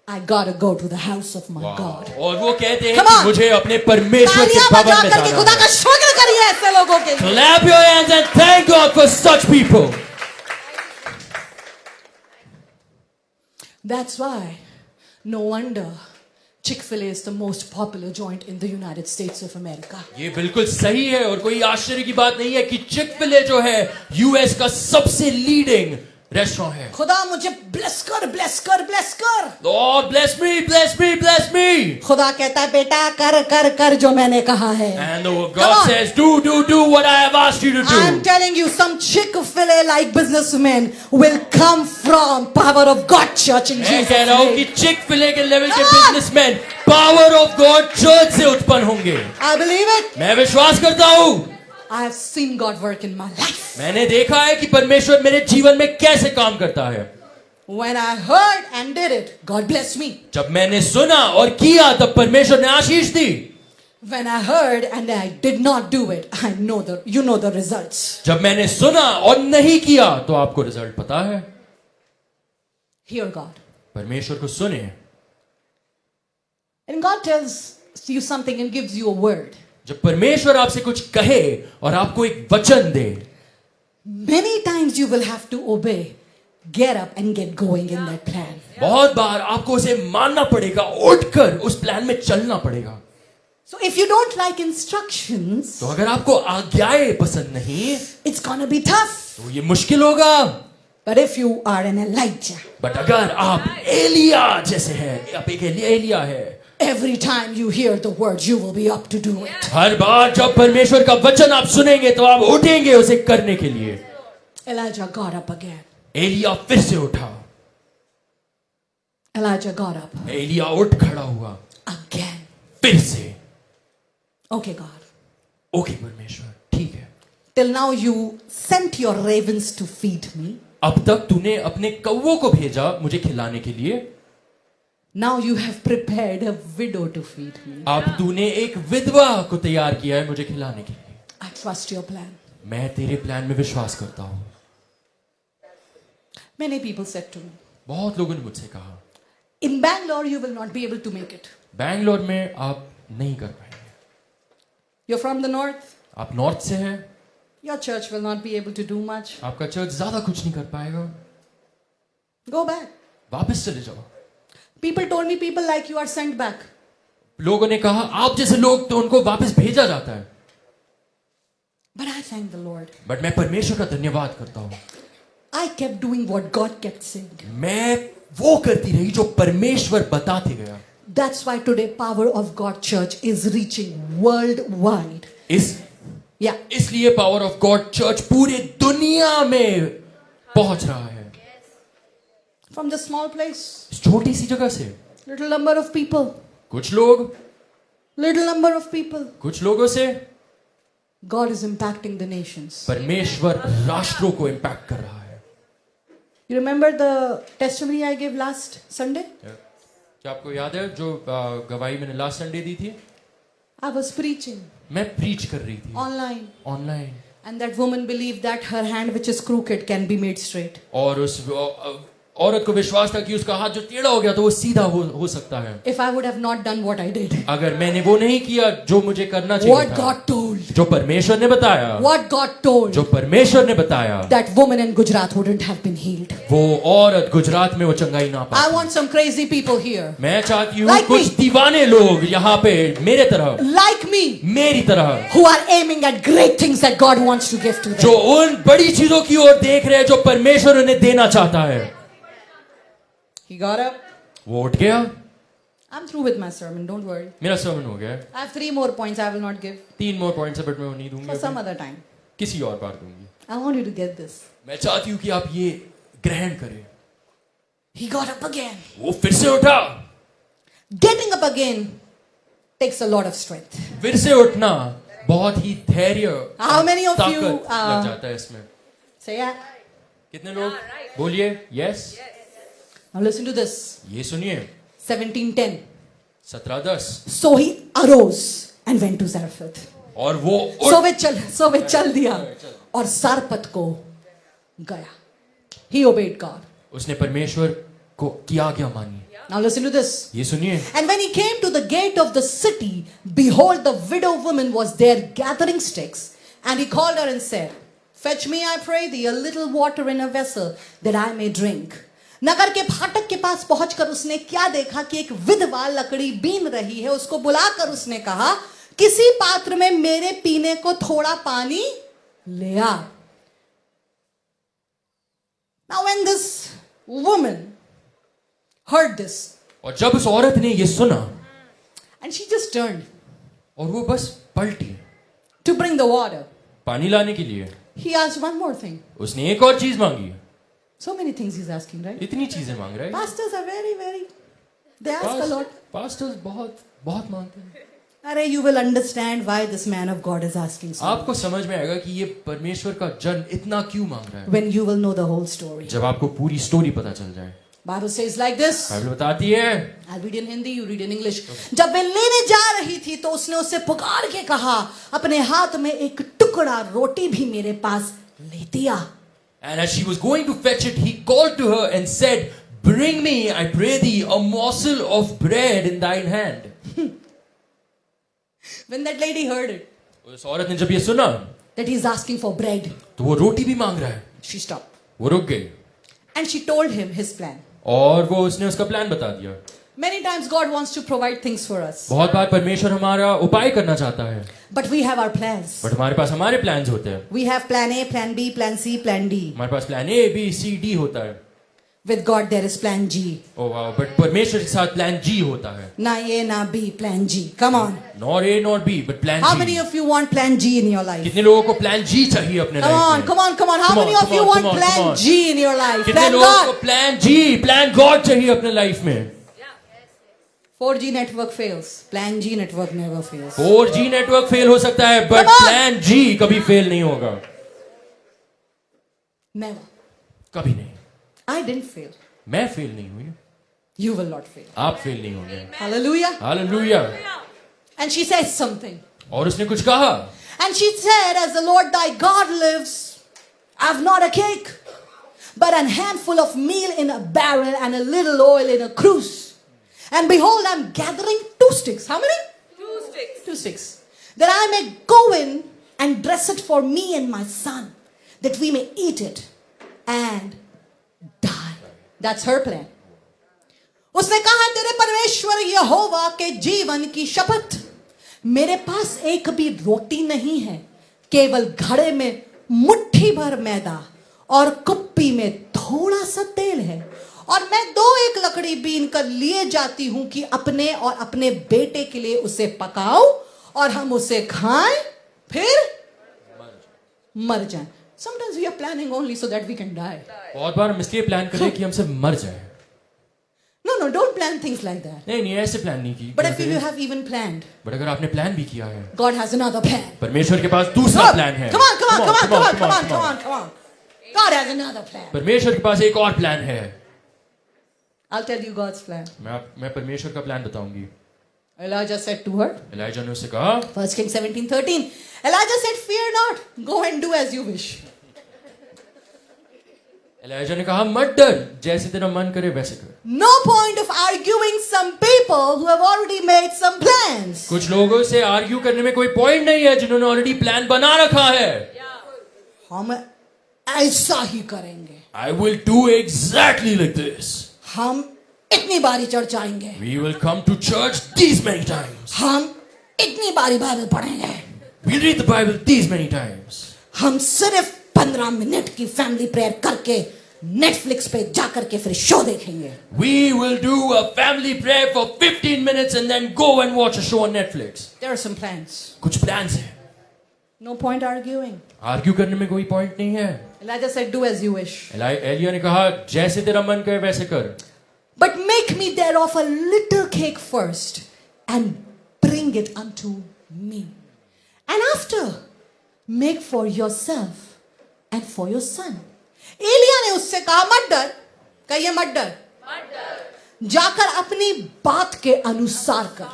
I gotta go to the house of my God. और वो कहते हैं Come कि on! मुझे अपने परमेश्वर के तालियां भवन बजा में करके जाना खुदा है। का शुक्र करिए ऐसे लोगों के लिए। Clap your hands and thank God for such people. That's why, no wonder, Chick-fil-A is the most popular joint in the United States of America. ये बिल्कुल सही है और कोई आश्चर्य की बात नहीं है कि चिक-फिल-ए जो है यूएस का सबसे लीडिंग रेस्टोरेंट है। खुदा मुझे ब्लेस कर, ब्लेस कर, ब्लेस कर। Lord bless me, bless me, bless me. खुदा कहता है बेटा कर कर कर जो मैंने कहा है। And the Come God on. says, do what I have asked you to do. I'm telling you, some Chick-fil-A like businessmen will come from Power of God Church in मैं Jesus' कह रहा हूँ कि name. चिक-फिल-ए के लेवल के Come on. Businessman power of God church से उत्पन्न होंगे। I believe it. मैं विश्वास करता हूँ। I have seen God work in my life. मैंने देखा है कि परमेश्वर मेरे जीवन में कैसे काम करता है। When I heard and did it, God blessed me. जब मैंने सुना और किया तब परमेश्वर ने आशीष दी। When I heard and I did not do it, you know the results. जब मैंने सुना और नहीं किया तो आपको रिजल्ट पता है। Hear God. परमेश्वर को सुने। And God tells you something and gives you a word. जब परमेश्वर आपसे कुछ कहे और आपको एक वचन दे, Many times you will have to obey. Get up and get going in that plan. बहुत बार आपको उसे मानना पड़ेगा, उठकर उस प्लान में चलना पड़ेगा। So if you don't like instructions, तो अगर आपको आज्ञाएं पसंद नहीं it's gonna be tough. तो ये मुश्किल होगा। But if you are an Elijah, but अगर आप एलिया जैसे हैं, आप एक एलिया है, every time you hear the word, you will be up to do it. हर बार जब परमेश्वर का वचन आप सुनेंगे तो आप उठेंगे उसे करने के लिए। Elijah got up again. Elia फिर से उठा। Elijah got up एलिया उठ खड़ा हुआ again. फिर से। Okay, God. ओके परमेश्वर, ठीक है। Till now you sent your ravens to feed me. अब तक तूने अपने कौवों को भेजा मुझे खिलाने के लिए। Now you have prepared a widow to feed me. अब तूने एक विधवा को तैयार किया है मुझे खिलाने के लिए। I trust your plan. मैं तेरे प्लान में विश्वास करता हूँ। Many people said to me, बहुत लोगों ने मुझसे कहा, in Bangalore you will not be able to make it. Bangalore में आप नहीं कर पाएंगे। You're from the north. आप नॉर्थ से हैं, Your church will not be able to do much. आपका चर्च ज्यादा कुछ नहीं कर पाएगा। Go back. वापस चले जाओ। People told me people like you are sent back. लोगों ने कहा आप जैसे लोग तो उनको वापस भेजा जाता है। But I thank the Lord. But मैं परमेश्वर का धन्यवाद करता हूँ। I kept doing what God kept saying. मैं वो करती रही जो परमेश्वर बताते गया। That's why today Power of God Church is reaching worldwide. Yeah. इसलिए पावर ऑफ गॉड चर्च पूरे दुनिया में पहुंच रहा है। From the small place, इस छोटी सी जगह से little number of people, कुछ लोग, little number of people, कुछ लोगों से God is impacting the nations. परमेश्वर राष्ट्रों को इम्पैक्ट कर रहा है। You remember the testimony I gave last Sunday? क्या आपको याद है जो गवाही मैंने लास्ट संडे दी थी? I was preaching मैं प्रीच कर रही थी online, online, and that woman believed that her hand which is crooked can be made straight. और उस औरत को विश्वास था कि उसका हाथ जो टेढ़ा हो गया तो वो सीधा हो सकता है। If I would have not done what I did, अगर मैंने वो नहीं किया जो मुझे करना चाहिए what था, God told, जो परमेश्वर ने बताया, what God told, जो परमेश्वर ने बताया, that woman in Gujarat wouldn't have been healed. वो औरत गुजरात में वो चंगाई ना I pi. want some crazy people here, मैं चाहती हूँ Like कुछ me. दीवाने लोग यहाँ पे मेरे तरह, like me, मेरी तरह, who are aiming at great things that God wants to give to them. जो उन बड़ी चीजों की ओर देख रहे हैं जो परमेश्वर उन्हें देना चाहता है। He got up. वो उठ गया। I'm through with my sermon, don't worry. मेरा सर्मन हो गया। I have 3 more points I will not give 3 more points है बट मैं वो नहीं for दूंगी some अभी। other time. किसी और बार दूंगी। I want you to get this. मैं चाहती हूँ कि आप ये ग्रहण करें। He got up again. वो फिर से उठा। Getting up again takes a lot of strength. फिर से उठना बहुत ही धैर्य, How many of ताकत you, लग जाता है इसमें। Say yeah. कितने लोग बोलिए yes? Now listen to this. ये सुनिए 17:10. 17:10 So he arose and went to Zarephath. और वो सो वे चल दिया और सारपत को गया. He obeyed God. उसने परमेश्वर को किया क्या मानी. Now listen to this. ये सुनिए. And when he came to the gate of the city, behold, the widow woman was there gathering sticks. And he called her and said, Fetch me, I pray thee, a little water in a vessel, that I may drink. नगर के फाटक के पास पहुंचकर उसने क्या देखा कि एक विधवा लकड़ी बीन रही है. उसको बुलाकर उसने कहा, किसी पात्र में मेरे पीने को थोड़ा पानी ले आ. Now when this woman heard this, और जब उस औरत ने ये सुना and she just turned और वो बस पलटी to bring the water, पानी लाने के लिए, he asked one more thing. उसने एक और चीज मांगी. So many things he's asking, right? इतनी चीजें मांग रहा है. Pastors are very, they ask a lot. Pastors बहुत बहुत मांगते हैं. अरे, you will understand why this man of God is asking so आपको समझ में आएगा कि ये परमेश्वर का जन इतना क्यों मांग रहा है when you will know the whole story. जब आपको पूरी स्टोरी पता चल जाए. Bible says like this. Bible बताती है. I'll read in Hindi, you read in English. जब वे लेने जा रही थी तो उसने उससे पुकार के कहा, अपने हाथ में एक टुकड़ा रोटी भी मेरे पास ले दिया. And as she was going to fetch it, he called to her and said, Bring me, I pray thee, a morsel of bread in thine hand. When that lady heard it, उस औरत ने जब ये सुना that he's asking for bread, तो वो रोटी भी मांग रहा है. she stopped. वो रुक गई And she told him his plan. और वो उसने उसका प्लान बता दिया. Many times God wants to provide things for us. बहुत बार परमेश्वर हमारा उपाय करना चाहता है, But we have our plans. But हमारे पास हमारे प्लान्स होते हैं. We have plan A, plan B, plan C, plan D. हमारे पास plan A B C D होता है. With God there is plan G. ओ वाह, बट परमेश्वर के साथ प्लान जी होता है. Na A, na B, plan G. Come on. Not A not B but plan How G. many of you want plan G in your life? कितने लोगों को प्लान जी चाहिए अपने Come लाइफ on, में? come on, come on. How Come on, many of come you on, want come on, plan come on. G in your life? कितने Plan लोगों को God. प्लान जी प्लान गॉड चाहिए अपने लाइफ में? 4G network fails. Plan G network never fails. 4G network fail हो सकता है, बट Come on. प्लान जी कभी फेल नहीं होगा. Never. कभी नहीं. I didn't fail. मैं फेल नहीं हुई, You will not fail. आप फेल नहीं होंगे. Hallelujah. Hallelujah. And she says something. और उसने कुछ कहा. And she said, as the Lord thy God lives, I have not a cake, but an handful of meal in a barrel and a little oil in a cruse. And behold, I'm gathering 2 sticks. How many? 2 sticks. 2 sticks. That I may go in and dress it for me and my son, that we may eat it and die. That's her plan. उसने कहा, तेरे परमेश्वर यहोवा के जीवन की शपथ, मेरे पास एक भी रोटी नहीं है, केवल घड़े में मुट्ठी भर मैदा और कुप्पी में थोड़ा सा तेल है, और मैं 2 लकड़ी बीन कर लिए जाती हूं कि अपने और अपने बेटे के लिए उसे पकाऊं और हम उसे खाएं, फिर मर जाएं. Sometimes we are planning only so that we can die. बहुत बार हम इसलिए प्लान करें कि हमसे मर जाए. No, don't plan things like that. नहीं ऐसे प्लान नहीं की. But if you have even planned, but अगर आपने प्लान भी किया है, God has another plan. परमेश्वर के पास दूसरा प्लान है. Come on. God has another plan. परमेश्वर के पास एक और प्लान है. I'll tell you God's plan. मैं परमेश्वर का प्लान बताऊंगी. Elijah said to her, Elijah ने उससे कहा, 1 Kings 17:13, Elijah said, fear not, go and do as you wish. Elijah ने कहा, मत डर, जैसे तेरा मन करे वैसे कर. No point of arguing some people who have already made some plans. कुछ लोगों से आर्ग्यू करने में कोई पॉइंट नहीं है जिन्होंने ऑलरेडी प्लान बना रखा है. हम ऐसा ही करेंगे. I will do exactly like this. हम इतनी बारी चर्च आएंगे. We will come to church these many times. हम इतनी बारी बाइबल पढ़ेंगे. We read the Bible these many times. हम सिर्फ 15 मिनट की फैमिली प्रेयर करके नेटफ्लिक्स पे जाकर के फिर शो देखेंगे. We will do a family prayer for 15 minutes and then go and watch a show on Netflix. There are some plans. कुछ plans हैं. No point arguing. आर्ग्यू करने में कोई पॉइंट नहीं है. Elijah said, do as you wish. Elia ने कहा, जैसे तेरा मन करे वैसे कर. But make me thereof a little cake first, and bring it unto me. And after, make for yourself and for your son. Elia ने उससे कहा मत डर, कहिए मत डर, जाकर अपनी बात के अनुसार कर,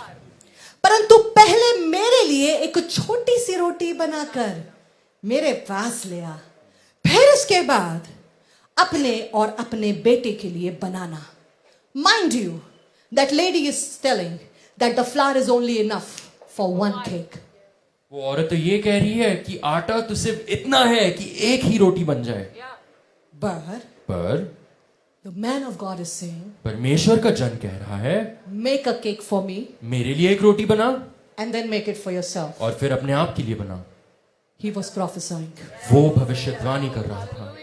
परंतु पहले मेरे लिए एक छोटी सी रोटी बनाकर मेरे पास ले आ, फिर इसके बाद अपने और अपने बेटे के लिए बनाना. Mind you, that lady is telling that the flour is only enough for one cake. वो औरत तो ये कह रही है कि आटा तो सिर्फ इतना है कि एक ही रोटी बन जाए. But the man of God is saying, परमेश्वर का जन कह रहा है, make a cake for me मेरे लिए एक रोटी बना and then make it for yourself. और फिर अपने आप के लिए बना. He was prophesying. वो भविष्यवाणी कर रहा था.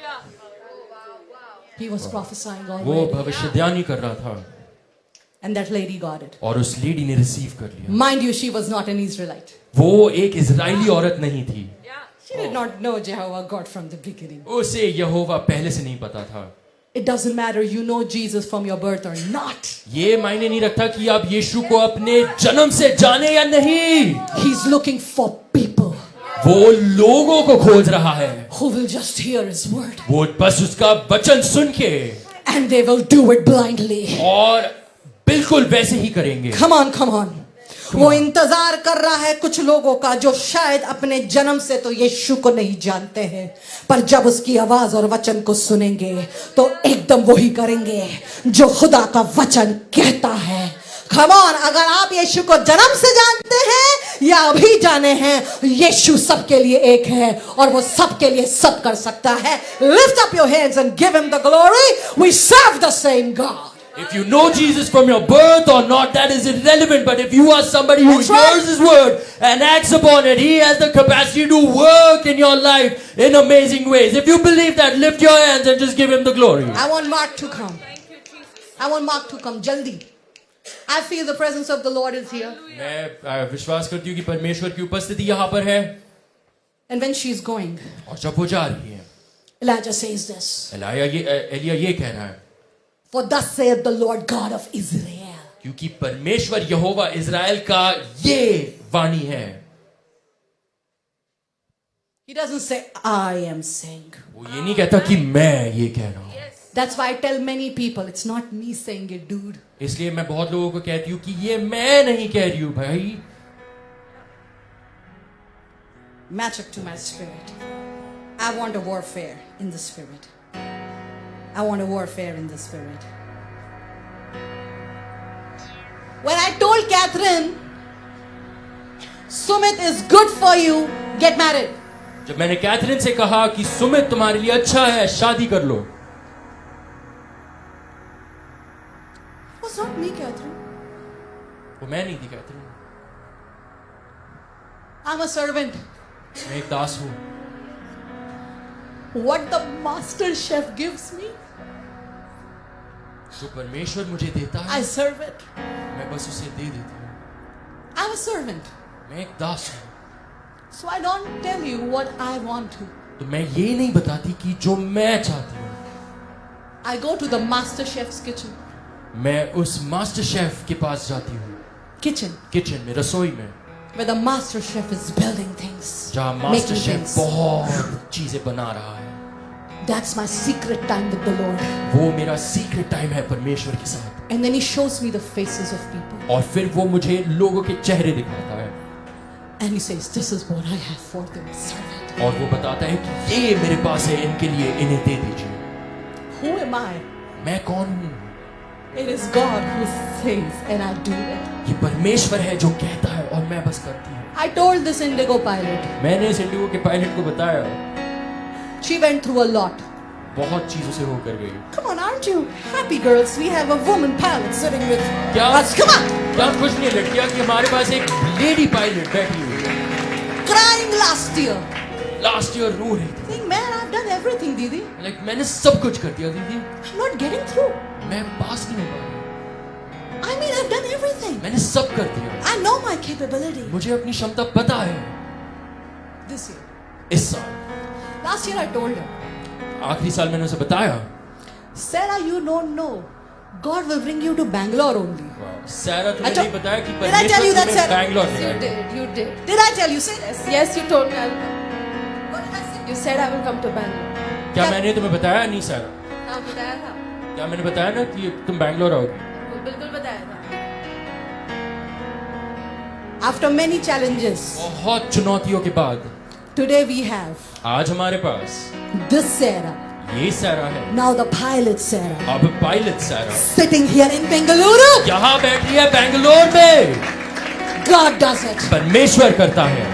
He was prophesying वो already. भविष्यवाणी कर रहा था And that lady got it. और उस लेडी ने रिसीव कर लिया. Mind you, she was not an Israelite. वो एक इजरायली औरत नहीं थी. She did not know Jehovah God from the beginning. उसे यहोवा पहले से नहीं पता था. It doesn't matter you know Jesus from your birth or not. ये मायने नहीं रखता कि आप यीशु को अपने जन्म से जाने या नहीं. He's looking for people वो लोगों को खोज रहा है. who will just hear his word वो बस उसका वचन सुन के and they will do it blindly. और बिल्कुल वैसे ही करेंगे. Come on, come on. वो इंतजार कर रहा है कुछ लोगों का जो शायद अपने जन्म से तो यीशु को नहीं जानते हैं, पर जब उसकी आवाज और वचन को सुनेंगे तो एकदम वही करेंगे जो खुदा का वचन कहता है. Come on, अगर आप यीशु को जन्म से जानते हैं या अभी जाने हैं, यीशु सबके लिए एक है और वो सबके लिए सब कर सकता है. Lift up your hands and give him the glory. We serve the same God. If you know Jesus from your birth or not, that is irrelevant. But if you are somebody who That's right. hears His word and acts upon it, He has the capacity to work in your life in amazing ways. If you believe that, lift your hands and just give Him the glory. I want Mark to come. I want Mark to come. Jaldi. I feel the presence of the Lord is here. मैं विश्वास करती हूँ कि परमेश्वर की उपस्थिति यहाँ पर है. And when she's going, और जब वो जा रही है, Elijah says this. एलिया ये कह रहा है, For thus saith the Lord God of Israel. क्योंकि परमेश्वर यहोवा इज़राइल का ये वाणी है. He doesn't say, I am saying. वो ये नहीं कहता कि मैं ये कह रहा हूँ. That's why I tell many people, it's not me saying it, dude. इसलिए मैं बहुत लोगों को कहती हूँ कि ये मैं नहीं कह रही हूँ भाई. Match up to my spirit. I want a warfare in the spirit. I want a warfare in the spirit. When I told Catherine, Sumit is good for you, get married. जब मैंने कैथरीन से कहा कि सुमित तुम्हारे लिए अच्छा है, शादी कर लो. It was not me, Catherine. वो मैं नहीं थी कैथरीन. I'm a servant. मैं एक दास हूँ. What the master chef gives me, जो परमेश्वर मुझे देता I है, serve it. मैं बस उसे दे देती हूँ. I'm a servant. मैं एक दास हूँ. So I don't tell you what I want to. तो मैं ये नहीं बताती कि जो मैं चाहती हूँ. I go to the master chef's kitchen. मैं उस मास्टर शेफ के पास जाती हूँ. Kitchen. किचन में, रसोई में, Where the master chef is building things. जहाँ मास्टर Making शेफ things. बहुत चीजें बना रहा है. That's my secret time with the Lord. वो मेरा सीक्रेट टाइम है परमेश्वर के साथ. And then he shows me the faces of people. और फिर वो मुझे लोगों के चेहरे दिखाता है. And he says, this is what I have for them. Serve it. और वो बताता है कि ये मेरे पास है, इनके लिए इन्हें दे दीजिए. Who am I? मैं कौन हूँ? It is God who says and I do it. ये परमेश्वर है जो कहता है और मैं बस करती हूँ. I told this Indigo pilot. मैंने इस इंडिगो के पायलट को बताया. She went through a lot. बहुत चीजों से होकर गई. Come on, aren't you happy girls? We have a woman pilot sitting with क्या us. Come on. क्या खुश नहीं लड़कियां कि हमारे पास एक लेडी पायलट बैठी हुई है. Crying last year. Last year रो रही थी. Saying, man, I've done everything, Didi. Like मैंने सब कुछ कर दिया दीदी. I'm not getting through. मैं पास नहीं हो पा रही. I mean, I've done everything. मैंने सब कर दिया. I know my capability. मुझे अपनी क्षमता पता है. This year. इस साल, Last year I told her, आखिरी साल मैंने उसे बताया. Sarah, you don't know. God will bring you to Bangalore only. सारा तुम्हें अच्छा, नहीं बताया कि did I tell you that, परमेश्वर तुम्हें Sarah? बैंगलोर ले You आएगा. did, you did. Did I tell you? Say Yes, yes, you told me I'll come. What did I say? You said I will come to Bangalore. क्या मैंने तुम्हें बताया नहीं सारा? हाँ बताया था, क्या मैंने बताया ना कि तुम बैंगलोर आओगे? वो बिल्कुल बताया था। After many challenges, बहुत चुनौतियों के बाद today we have आज हमारे पास this Sarah, ये सारा है, now the pilot Sarah, अब पायलट सारा sitting here in Bengaluru. यहाँ बैठी है बैंगलोर में। God does it. परमेश्वर करता है।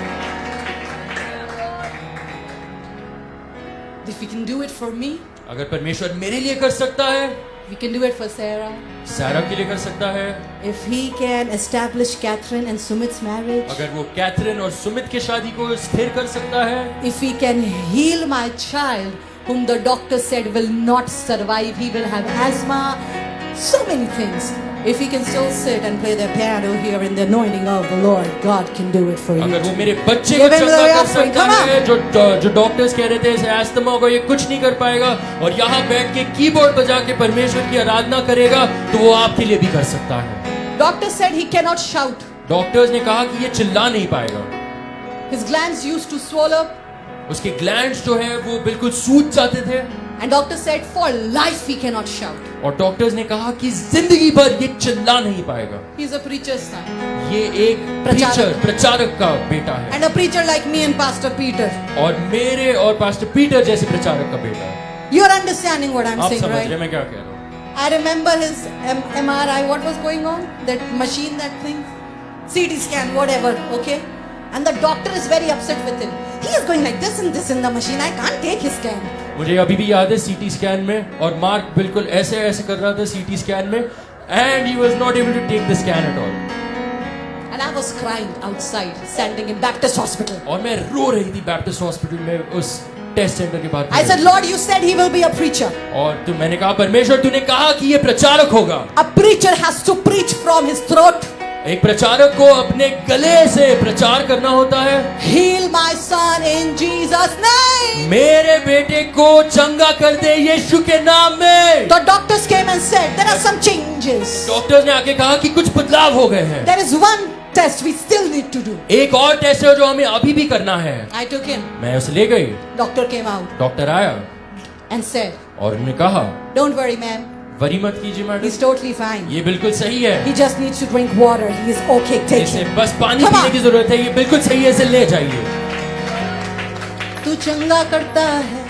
If He can do it for me, अगर परमेश्वर मेरे लिए कर सकता है, we can do it for Sarah. सारा के लिए कर सकता है। If He can establish Catherine and Sumit's marriage, अगर वो कैथरीन और सुमित की शादी को स्थिर कर सकता है, if He can heal my child whom the doctor said will not survive, he will have asthma, so many things. If he can still sit and play the piano here in the anointing of the Lord, God can do it for अगर you. वो मेरे बच्चे को Give him चंगा the कर offering, सकता come on. है, जो डॉक्टर्स कह रहे थे इसे अस्थमा होगा, ये कुछ नहीं कर पाएगा, और यहाँ बैठ के कीबोर्ड बजा के परमेश्वर की आराधना करेगा, तो वो आपके लिए भी कर सकता है। Doctor said he cannot shout. Doctors ने कहा कि ये चिल्ला नहीं पाएगा, His glands used to swell up, उसके ग्लैंड्स जो है वो बिल्कुल सूज जाते थे, and doctor said for life he cannot shout. और डॉक्टर्स ने कहा कि जिंदगी भर ये चिल्ला नहीं पाएगा। He's a preacher's son, ये एक प्रचारक का बेटा है, and a preacher like me and Pastor Peter. और मेरे और पास्टर पीटर जैसे प्रचारक का बेटा है। You're understanding what I'm आप saying, समझ रहे right? मैं क्या कह रहा हूँ? I remember his MRI. What was going on? That machine, that thing, CT scan, whatever. Okay, and the doctor is very upset with him. He is going like this and this in the machine. I can't take his scan. मुझे अभी भी याद है सीटी स्कैन में, और मार्क बिल्कुल ऐसे ऐसे कर रहा था सीटी स्कैन में, and he was not able to take the scan at all. And I was crying outside, standing in Baptist hospital. और मैं रो रही थी बैप्टिस्ट हॉस्पिटल में उस टेस्ट सेंटर के बाद। I said, Lord, you said he will be a preacher. और तो मैंने कहा परमेश्वर तूने कहा कि ये प्रचारक होगा। A preacher has to preach from his throat. एक प्रचारक को अपने गले से प्रचार करना होता है। Heal my son in Jesus' name. मेरे बेटे को चंगा कर दे यीशु के नाम में। The doctors came and said, there are some changes. Doctors ने आके कहा कि कुछ बदलाव हो गए हैं। There is one test we still need to do. एक और टेस्ट है जो हमें अभी भी करना है। I took him. मैं उसे ले गई, Doctor came out डॉक्टर आया and said, और उन्होंने कहा don't worry, ma'am. वरी मत कीजिए मैडम, He's totally fine. ये बिल्कुल सही है, He just needs to drink water. He is okay. Take इसे him. बस पानी Come पीने on. की जरूरत है, ये बिल्कुल सही है, इसे ले जाइए। तू चंगा करता है,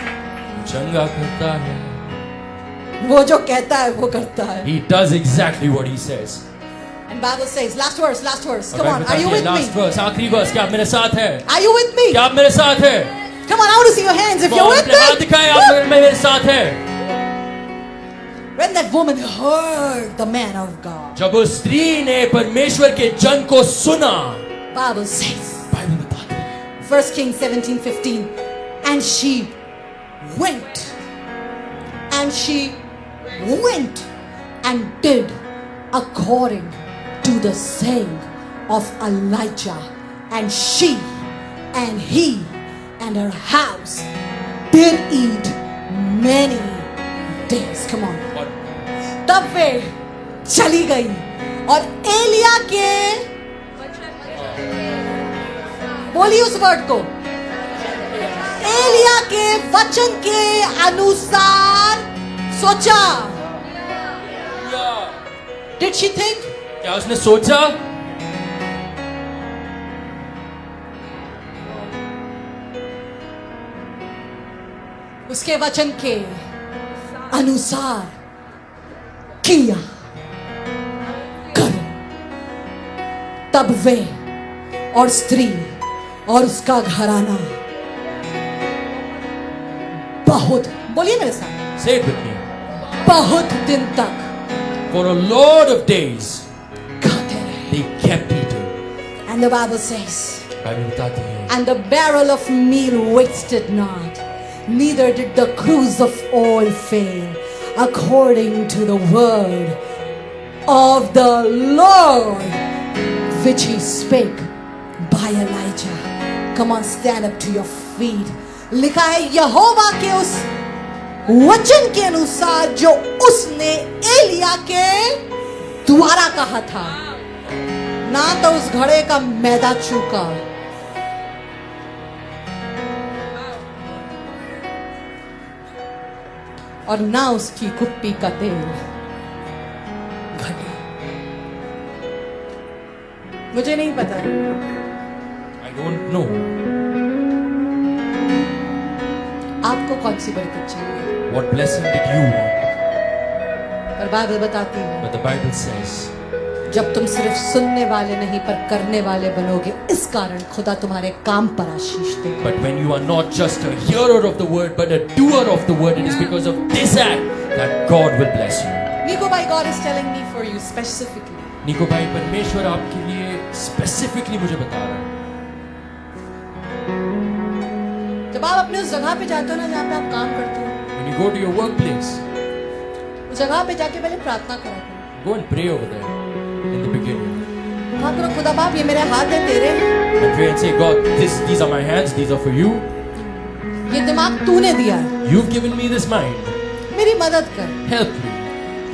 चंगा करता है, वो जो कहता है वो करता है. he does exactly what he says। And Bible says, last verse, last verse. और Come मैं on, are बताती you है, with लास्ट me? वर्स, आखिरी वर्स, क्या आप मेरे साथ है? Are you with me? क्या आप मेरे साथ है? Come on, I want to see your hands if you're कौन with अपने हाथ me. दिखाए, आप मेरे साथ है। When that woman heard the man of God, जब उस स्त्री ने परमेश्वर के जन को सुना, Bible says, बाइबल बताती है, 1 Kings 17:15, and she went and did according to the saying of Elijah, and she and he and her house did eat many days. Come on. और तब वे चली गई और एलिया के, बोलिए उस वर्ड को, एलिया के वचन के अनुसार सोचा. Did she think? क्या उसने सोचा? उसके वचन के अनुसार किया करो. तब वे और स्त्री और उसका घराना बहुत, बोलिए मेरे साथ, Say it with me। बहुत दिन तक For a lot of days खाते रहे. they kept eating। And the Bible says, Bible बताती है, and the barrel of meal wasted not, neither did the cruse of oil fail, according to the word of the Lord, which he spake by Elijah. Come on, stand up to your feet. लिखा है यहोवा के उस वचन के अनुसार जो उसने एलिया के द्वारा कहा था, ना तो उस घड़े का मैदा चूका. और ना उसकी कुप्पी का तेल घटे। मुझे नहीं पता I don't know. आपको कौन सी बरकत चाहिए, What blessing did you want? पर बाइबल बताती है But the Bible says, जब तुम सिर्फ सुनने वाले नहीं पर करने वाले बनोगे, इस कारण खुदा तुम्हारे काम पर आशीष देगा। but when you are not just a hearer of the word, but a doer of the word, it is because of this act that God will bless you. Nico भाई, God is telling me for you specifically. निको भाई, परमेश्वर आपके लिए स्पेसिफिकली मुझे बता रहा है। जब आप अपने उस जगह पे जाते हो ना जहाँ पे आप काम करते हो, When you go to your workplace, उस जगह पे जाके पहले प्रार्थना करा करो। go and pray over there in the beginning. हाँ करो, खुदा बाप ये मेरे हाथ है तेरे, And pray and say, God, these are my hands, these are for you. ये दिमाग तूने दिया है, You've given me this mind. मेरी मदद कर Help me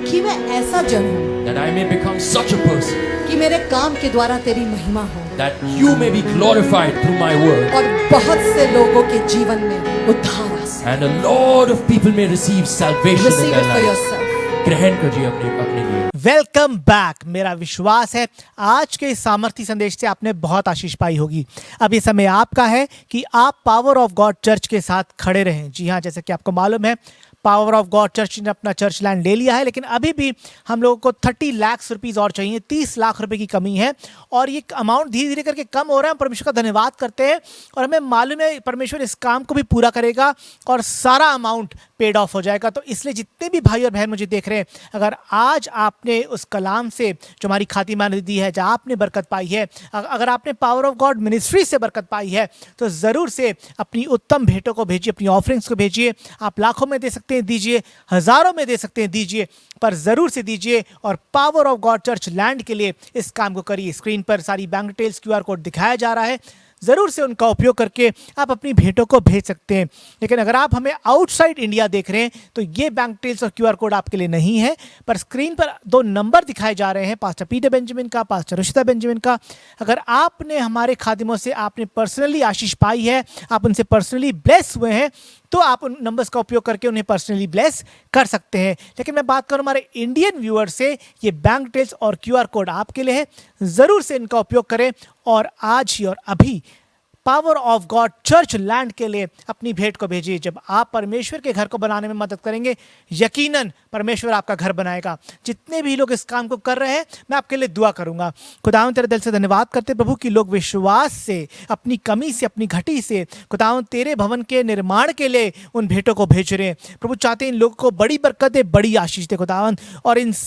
कि मैं ऐसा जन हूँ that I may become such a person, कि मेरे काम के द्वारा तेरी महिमा हो that you may be glorified through my word, और बहुत से लोगों के जीवन में उद्धार आ सके। and a lot of people may receive salvation in Receive their it for life. yourself. ग्रहण करिए अपने लिए। Welcome back. मेरा विश्वास है आज के इस सामर्थी संदेश से आपने बहुत आशीष पाई होगी। अब ये समय आपका है कि आप पावर ऑफ गॉड चर्च के साथ खड़े रहें। जी हाँ, जैसे कि आपको मालूम है, पावर ऑफ गॉड चर्च ने अपना चर्च लैंड ले लिया है, लेकिन अभी भी हम लोगों को 30 लाख रुपीस और चाहिए। 30 लाख रुपए की कमी है और ये अमाउंट धीरे धीरे करके कम हो रहा है। हम परमेश्वर का धन्यवाद करते हैं और हमें मालूम है परमेश्वर इस काम को भी पूरा करेगा और सारा अमाउंट पेड ऑफ हो जाएगा। तो इसलिए जितने भी भाई और बहन मुझे देख रहे हैं, अगर आज आपने उस कलाम से जो हमारी खातिमा दी है, जहाँ आपने बरकत पाई है, अगर आपने पावर ऑफ गॉड मिनिस्ट्री से बरकत पाई है, तो ज़रूर से अपनी उत्तम भेंटों को भेजिए, अपनी ऑफरिंग्स को भेजिए। आप लाखों में दे सकते हैं, दीजिए, हज़ारों में दे सकते हैं, दीजिए, पर ज़रूर से दीजिए और power of God church land के लिए इस काम को करिए। स्क्रीन पर सारी बैंक डिटेल्स QR कोड दिखाया जा रहा है, ज़रूर से उनका उपयोग करके आप अपनी भेंटों को भेज सकते हैं। लेकिन अगर आप हमें आउटसाइड इंडिया देख रहे हैं तो ये बैंक डिटेल्स और QR कोड आपके लिए नहीं है, पर स्क्रीन पर 2 नंबर दिखाए जा रहे हैं, पास्टर पीटर बेंजामिन का, पास्टर रुशिता बेंजामिन का। अगर आपने हमारे खादिमों से आपने पर्सनली आशीष पाई है, आप उनसे पर्सनली ब्लेस हुए हैं, तो आप उन नंबर्स का उपयोग करके उन्हें पर्सनली ब्लेस कर सकते हैं। लेकिन मैं बात करूं हमारे इंडियन व्यूअर्स से, ये बैंक डिटेल्स और QR कोड आपके लिए है, ज़रूर से इनका उपयोग करें और आज ही और अभी power of God church land के लिए अपनी भेंट को भेजिए। जब आप परमेश्वर के घर को बनाने में मदद करेंगे, यकीनन परमेश्वर आपका घर बनाएगा। जितने भी लोग इस काम को कर रहे हैं, मैं आपके लिए दुआ करूंगा। खुदावंद तेरे दिल से धन्यवाद करते प्रभु कि लोग विश्वास से, अपनी कमी से, अपनी घटी से खुदावंद तेरे भवन के निर्माण के लिए उन भेंटों को भेज रहे हैं। प्रभु चाहते हैं इन लोगों को बड़ी बरकत दे, बड़ी आशीष दे खुदावंद, और इस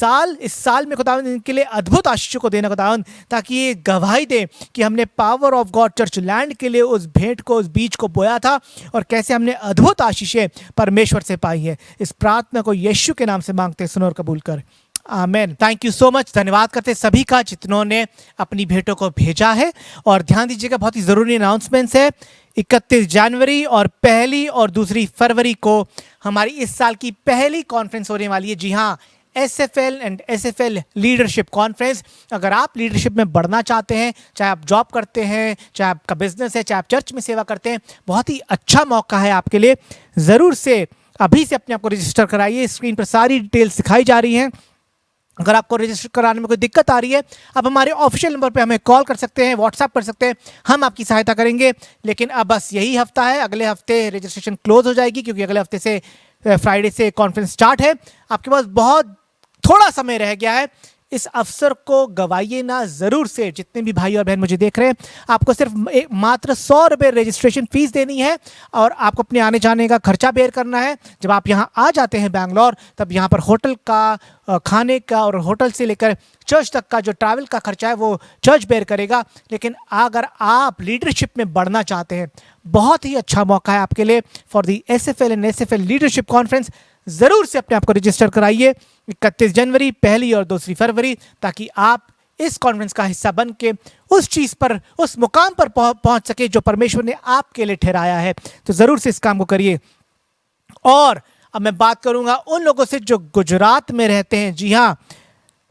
साल में खुदावंद इनके लिए अद्भुत आशीषों को देना खुदावंद, ताकि ये गवाही दे कि हमने power of God church land के लिए उस भेंट को, उस बीज को बोया था और कैसे हमने अद्भुत आशीषें परमेश्वर से पाई है। इस प्रार्थना को यीशु के नाम से मांगते हैं, सुनो और कबूल कर, आमेन। Thank you so much. धन्यवाद करते सभी का जितनों ने अपनी भेंटों को भेजा है। और ध्यान दीजिएगा, बहुत ही ज़रूरी अनाउंसमेंट्स है। 31 जनवरी और 1 और 2 फरवरी को हमारी इस साल की पहली कॉन्फ्रेंस होने वाली है। जी हाँ, SFL and SFL leadership conference. अगर आप लीडरशिप में बढ़ना चाहते हैं, चाहे आप जॉब करते हैं, चाहे आपका बिजनेस है, चाहे आप चर्च में सेवा करते हैं, बहुत ही अच्छा मौका है आपके लिए। ज़रूर से अभी से अपने आप को रजिस्टर कराइए। स्क्रीन पर सारी डिटेल्स दिखाई जा रही हैं। अगर आपको रजिस्टर कराने में कोई दिक्कत आ रही है, आप हमारे ऑफिशियल नंबर पे हमें कॉल कर सकते हैं, व्हाट्सएप कर सकते हैं, हम आपकी सहायता करेंगे। लेकिन अब बस यही हफ्ता है, अगले हफ्ते रजिस्ट्रेशन क्लोज हो जाएगी, क्योंकि अगले हफ्ते से फ्राइडे से कॉन्फ्रेंस स्टार्ट है। आपके पास बहुत थोड़ा समय रह गया है, इस अवसर को गवाइए ना। ज़रूर से जितने भी भाई और बहन मुझे देख रहे हैं, आपको सिर्फ मात्र 100 रुपये रजिस्ट्रेशन फीस देनी है और आपको अपने आने जाने का खर्चा बेयर करना है। जब आप यहाँ आ जाते हैं बैंगलोर, तब यहाँ पर होटल का, खाने का और होटल से लेकर चर्च तक का जो ट्रैवल का खर्चा है वो चर्च बेयर करेगा। लेकिन अगर आप लीडरशिप में बढ़ना चाहते हैं, बहुत ही अच्छा मौका है आपके लिए for the SFL and SFL leadership conference. ज़रूर से अपने आप को रजिस्टर कराइए 31 जनवरी, 1 और 2 फरवरी, ताकि आप इस कॉन्फ्रेंस का हिस्सा बन के उस चीज़ पर, उस मुकाम पर पहुंच सके जो परमेश्वर ने आपके लिए ठहराया है। तो ज़रूर से इस काम को करिए। और अब मैं बात करूंगा उन लोगों से जो गुजरात में रहते हैं। जी हाँ,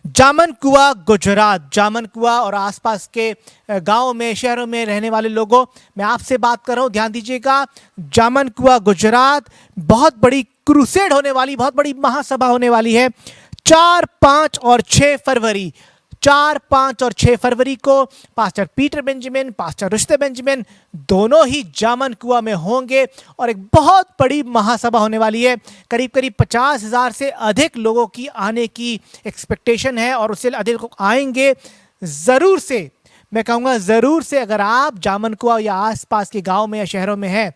जामन कुआ गुजरात, जामन कुआ और आसपास के गांव में, शहरों में रहने वाले लोगों, मैं आपसे बात कर रहा हूं, ध्यान दीजिएगा। जामन कुआ गुजरात, बहुत बड़ी क्रूसेड होने वाली, बहुत बड़ी महासभा होने वाली है 4, 5 और 6 फरवरी। 4, 5 और 6 फरवरी को पास्टर पीटर बेंजामिन, पास्टर रुश्ते बेंजामिन दोनों ही जामन कुआ में होंगे और एक बहुत बड़ी महासभा होने वाली है। करीब करीब 50,000 से अधिक लोगों की आने की एक्सपेक्टेशन है और उससे अधिक लोग आएंगे। ज़रूर से, मैं कहूँगा ज़रूर से, अगर आप जामन कुआ या आसपास के गांव में या शहरों में हैं,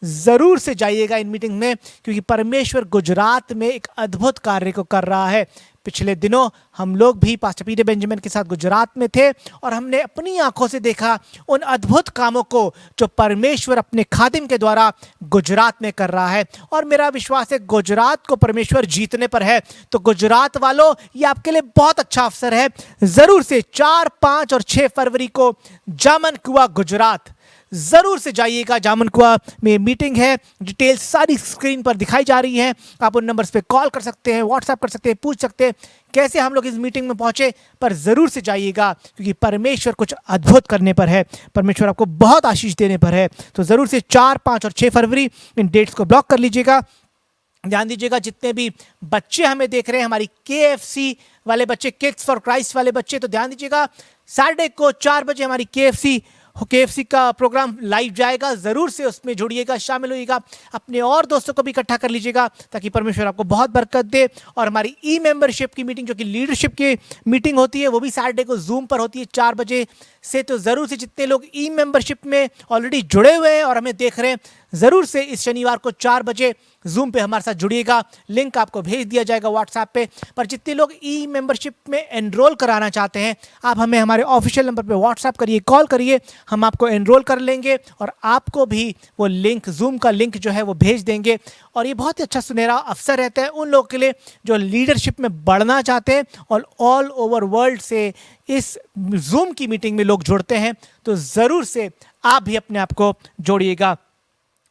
ज़रूर से जाइएगा इन मीटिंग में, क्योंकि परमेश्वर गुजरात में एक अद्भुत कार्य को कर रहा है। पिछले दिनों हम लोग भी पास्टर पीटर बेंजामिन के साथ गुजरात में थे और हमने अपनी आंखों से देखा उन अद्भुत कामों को जो परमेश्वर अपने खादिम के द्वारा गुजरात में कर रहा है। और मेरा विश्वास है गुजरात को परमेश्वर जीतने पर है। तो गुजरात वालों, ये आपके लिए बहुत अच्छा अवसर है। ज़रूर से 4, 5 और 6 फरवरी को जामन कुआ गुजरात ज़रूर से जाइएगा। जामन कुआ में मीटिंग है, डिटेल्स सारी स्क्रीन पर दिखाई जा रही हैं। आप उन नंबर्स पे कॉल कर सकते हैं, व्हाट्सएप कर सकते हैं, पूछ सकते हैं कैसे हम लोग इस मीटिंग में पहुंचे। पर ज़रूर से जाइएगा, क्योंकि परमेश्वर कुछ अद्भुत करने पर है, परमेश्वर आपको बहुत आशीष देने पर है। तो ज़रूर से 4, 5 और 6 फरवरी इन डेट्स को ब्लॉक कर लीजिएगा। ध्यान दीजिएगा, जितने भी बच्चे हमें देख रहे हैं, हमारी KFC वाले बच्चे, किड्स फॉर क्राइस्ट वाले बच्चे, तो ध्यान दीजिएगा सैटरडे को 4 बजे हमारी KFC का प्रोग्राम लाइव जाएगा। ज़रूर से उसमें जुड़िएगा, शामिल होइएगा, अपने और दोस्तों को भी इकट्ठा कर लीजिएगा ताकि परमेश्वर आपको बहुत बरकत दे। और हमारी मेंबरशिप की मीटिंग, जो कि लीडरशिप की मीटिंग होती है, वो भी सैटरडे को जूम पर होती है 4 बजे से। तो ज़रूर से जितने लोग मेंबरशिप में ऑलरेडी जुड़े हुए हैं और हमें देख रहे हैं, ज़रूर से इस शनिवार को 4 बजे जूम पे हमारे साथ जुड़िएगा। लिंक आपको भेज दिया जाएगा व्हाट्सएप पे। पर जितने लोग मेंबरशिप में एनरोल कराना चाहते हैं, आप हमें हमारे ऑफिशियल नंबर पे व्हाट्सएप करिए, कॉल करिए, हम आपको एनरोल कर लेंगे और आपको भी वो लिंक, जूम का लिंक जो है वो भेज देंगे। और ये बहुत ही अच्छा सुनहरा अवसर रहता है उन लोगों के लिए जो लीडरशिप में बढ़ना चाहते हैं और ऑल ओवर वर्ल्ड से इस जूम की मीटिंग में लोग जुड़ते हैं। तो ज़रूर से आप भी अपने आप को जोड़िएगा।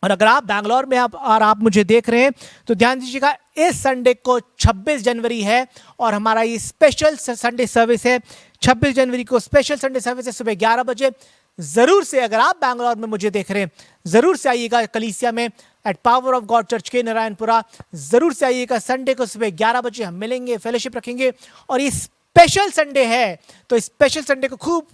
और अगर आप बैंगलोर में आप मुझे देख रहे हैं, तो ध्यान दीजिएगा, इस संडे को 26 जनवरी है और हमारा ये स्पेशल संडे सर्विस है। 26 जनवरी को स्पेशल संडे सर्विस है सुबह 11 बजे। ज़रूर से, अगर आप बैंगलोर में मुझे देख रहे हैं, ज़रूर से आइएगा कलीसिया में at power of God church के नारायणपुरा। ज़रूर से आइएगा, संडे को सुबह 11 बजे हम मिलेंगे, फेलोशिप रखेंगे। और ये स्पेशल संडे है, तो स्पेशल संडे को खूब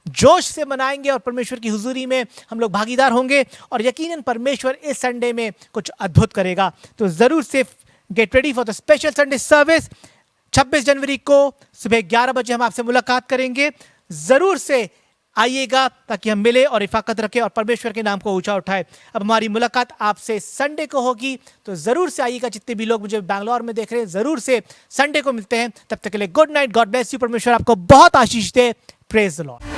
जोश से मनाएंगे और परमेश्वर की हुजूरी में हम लोग भागीदार होंगे और यकीनन परमेश्वर इस संडे में कुछ अद्भुत करेगा। तो ज़रूर से get ready for the special Sunday service. 26 जनवरी को सुबह 11 बजे हम आपसे मुलाकात करेंगे। ज़रूर से आइएगा ताकि हम मिले और इफाकत रखें और परमेश्वर के नाम को ऊंचा उठाए। अब हमारी मुलाकात आपसे संडे को होगी, तो ज़रूर से आइएगा। जितने भी लोग मुझे बैंगलोर में देख रहे हैं, ज़रूर से संडे को मिलते हैं। तब तक के लिए good night, God bless you, परमेश्वर आपको बहुत आशीष दे। Praise the Lord.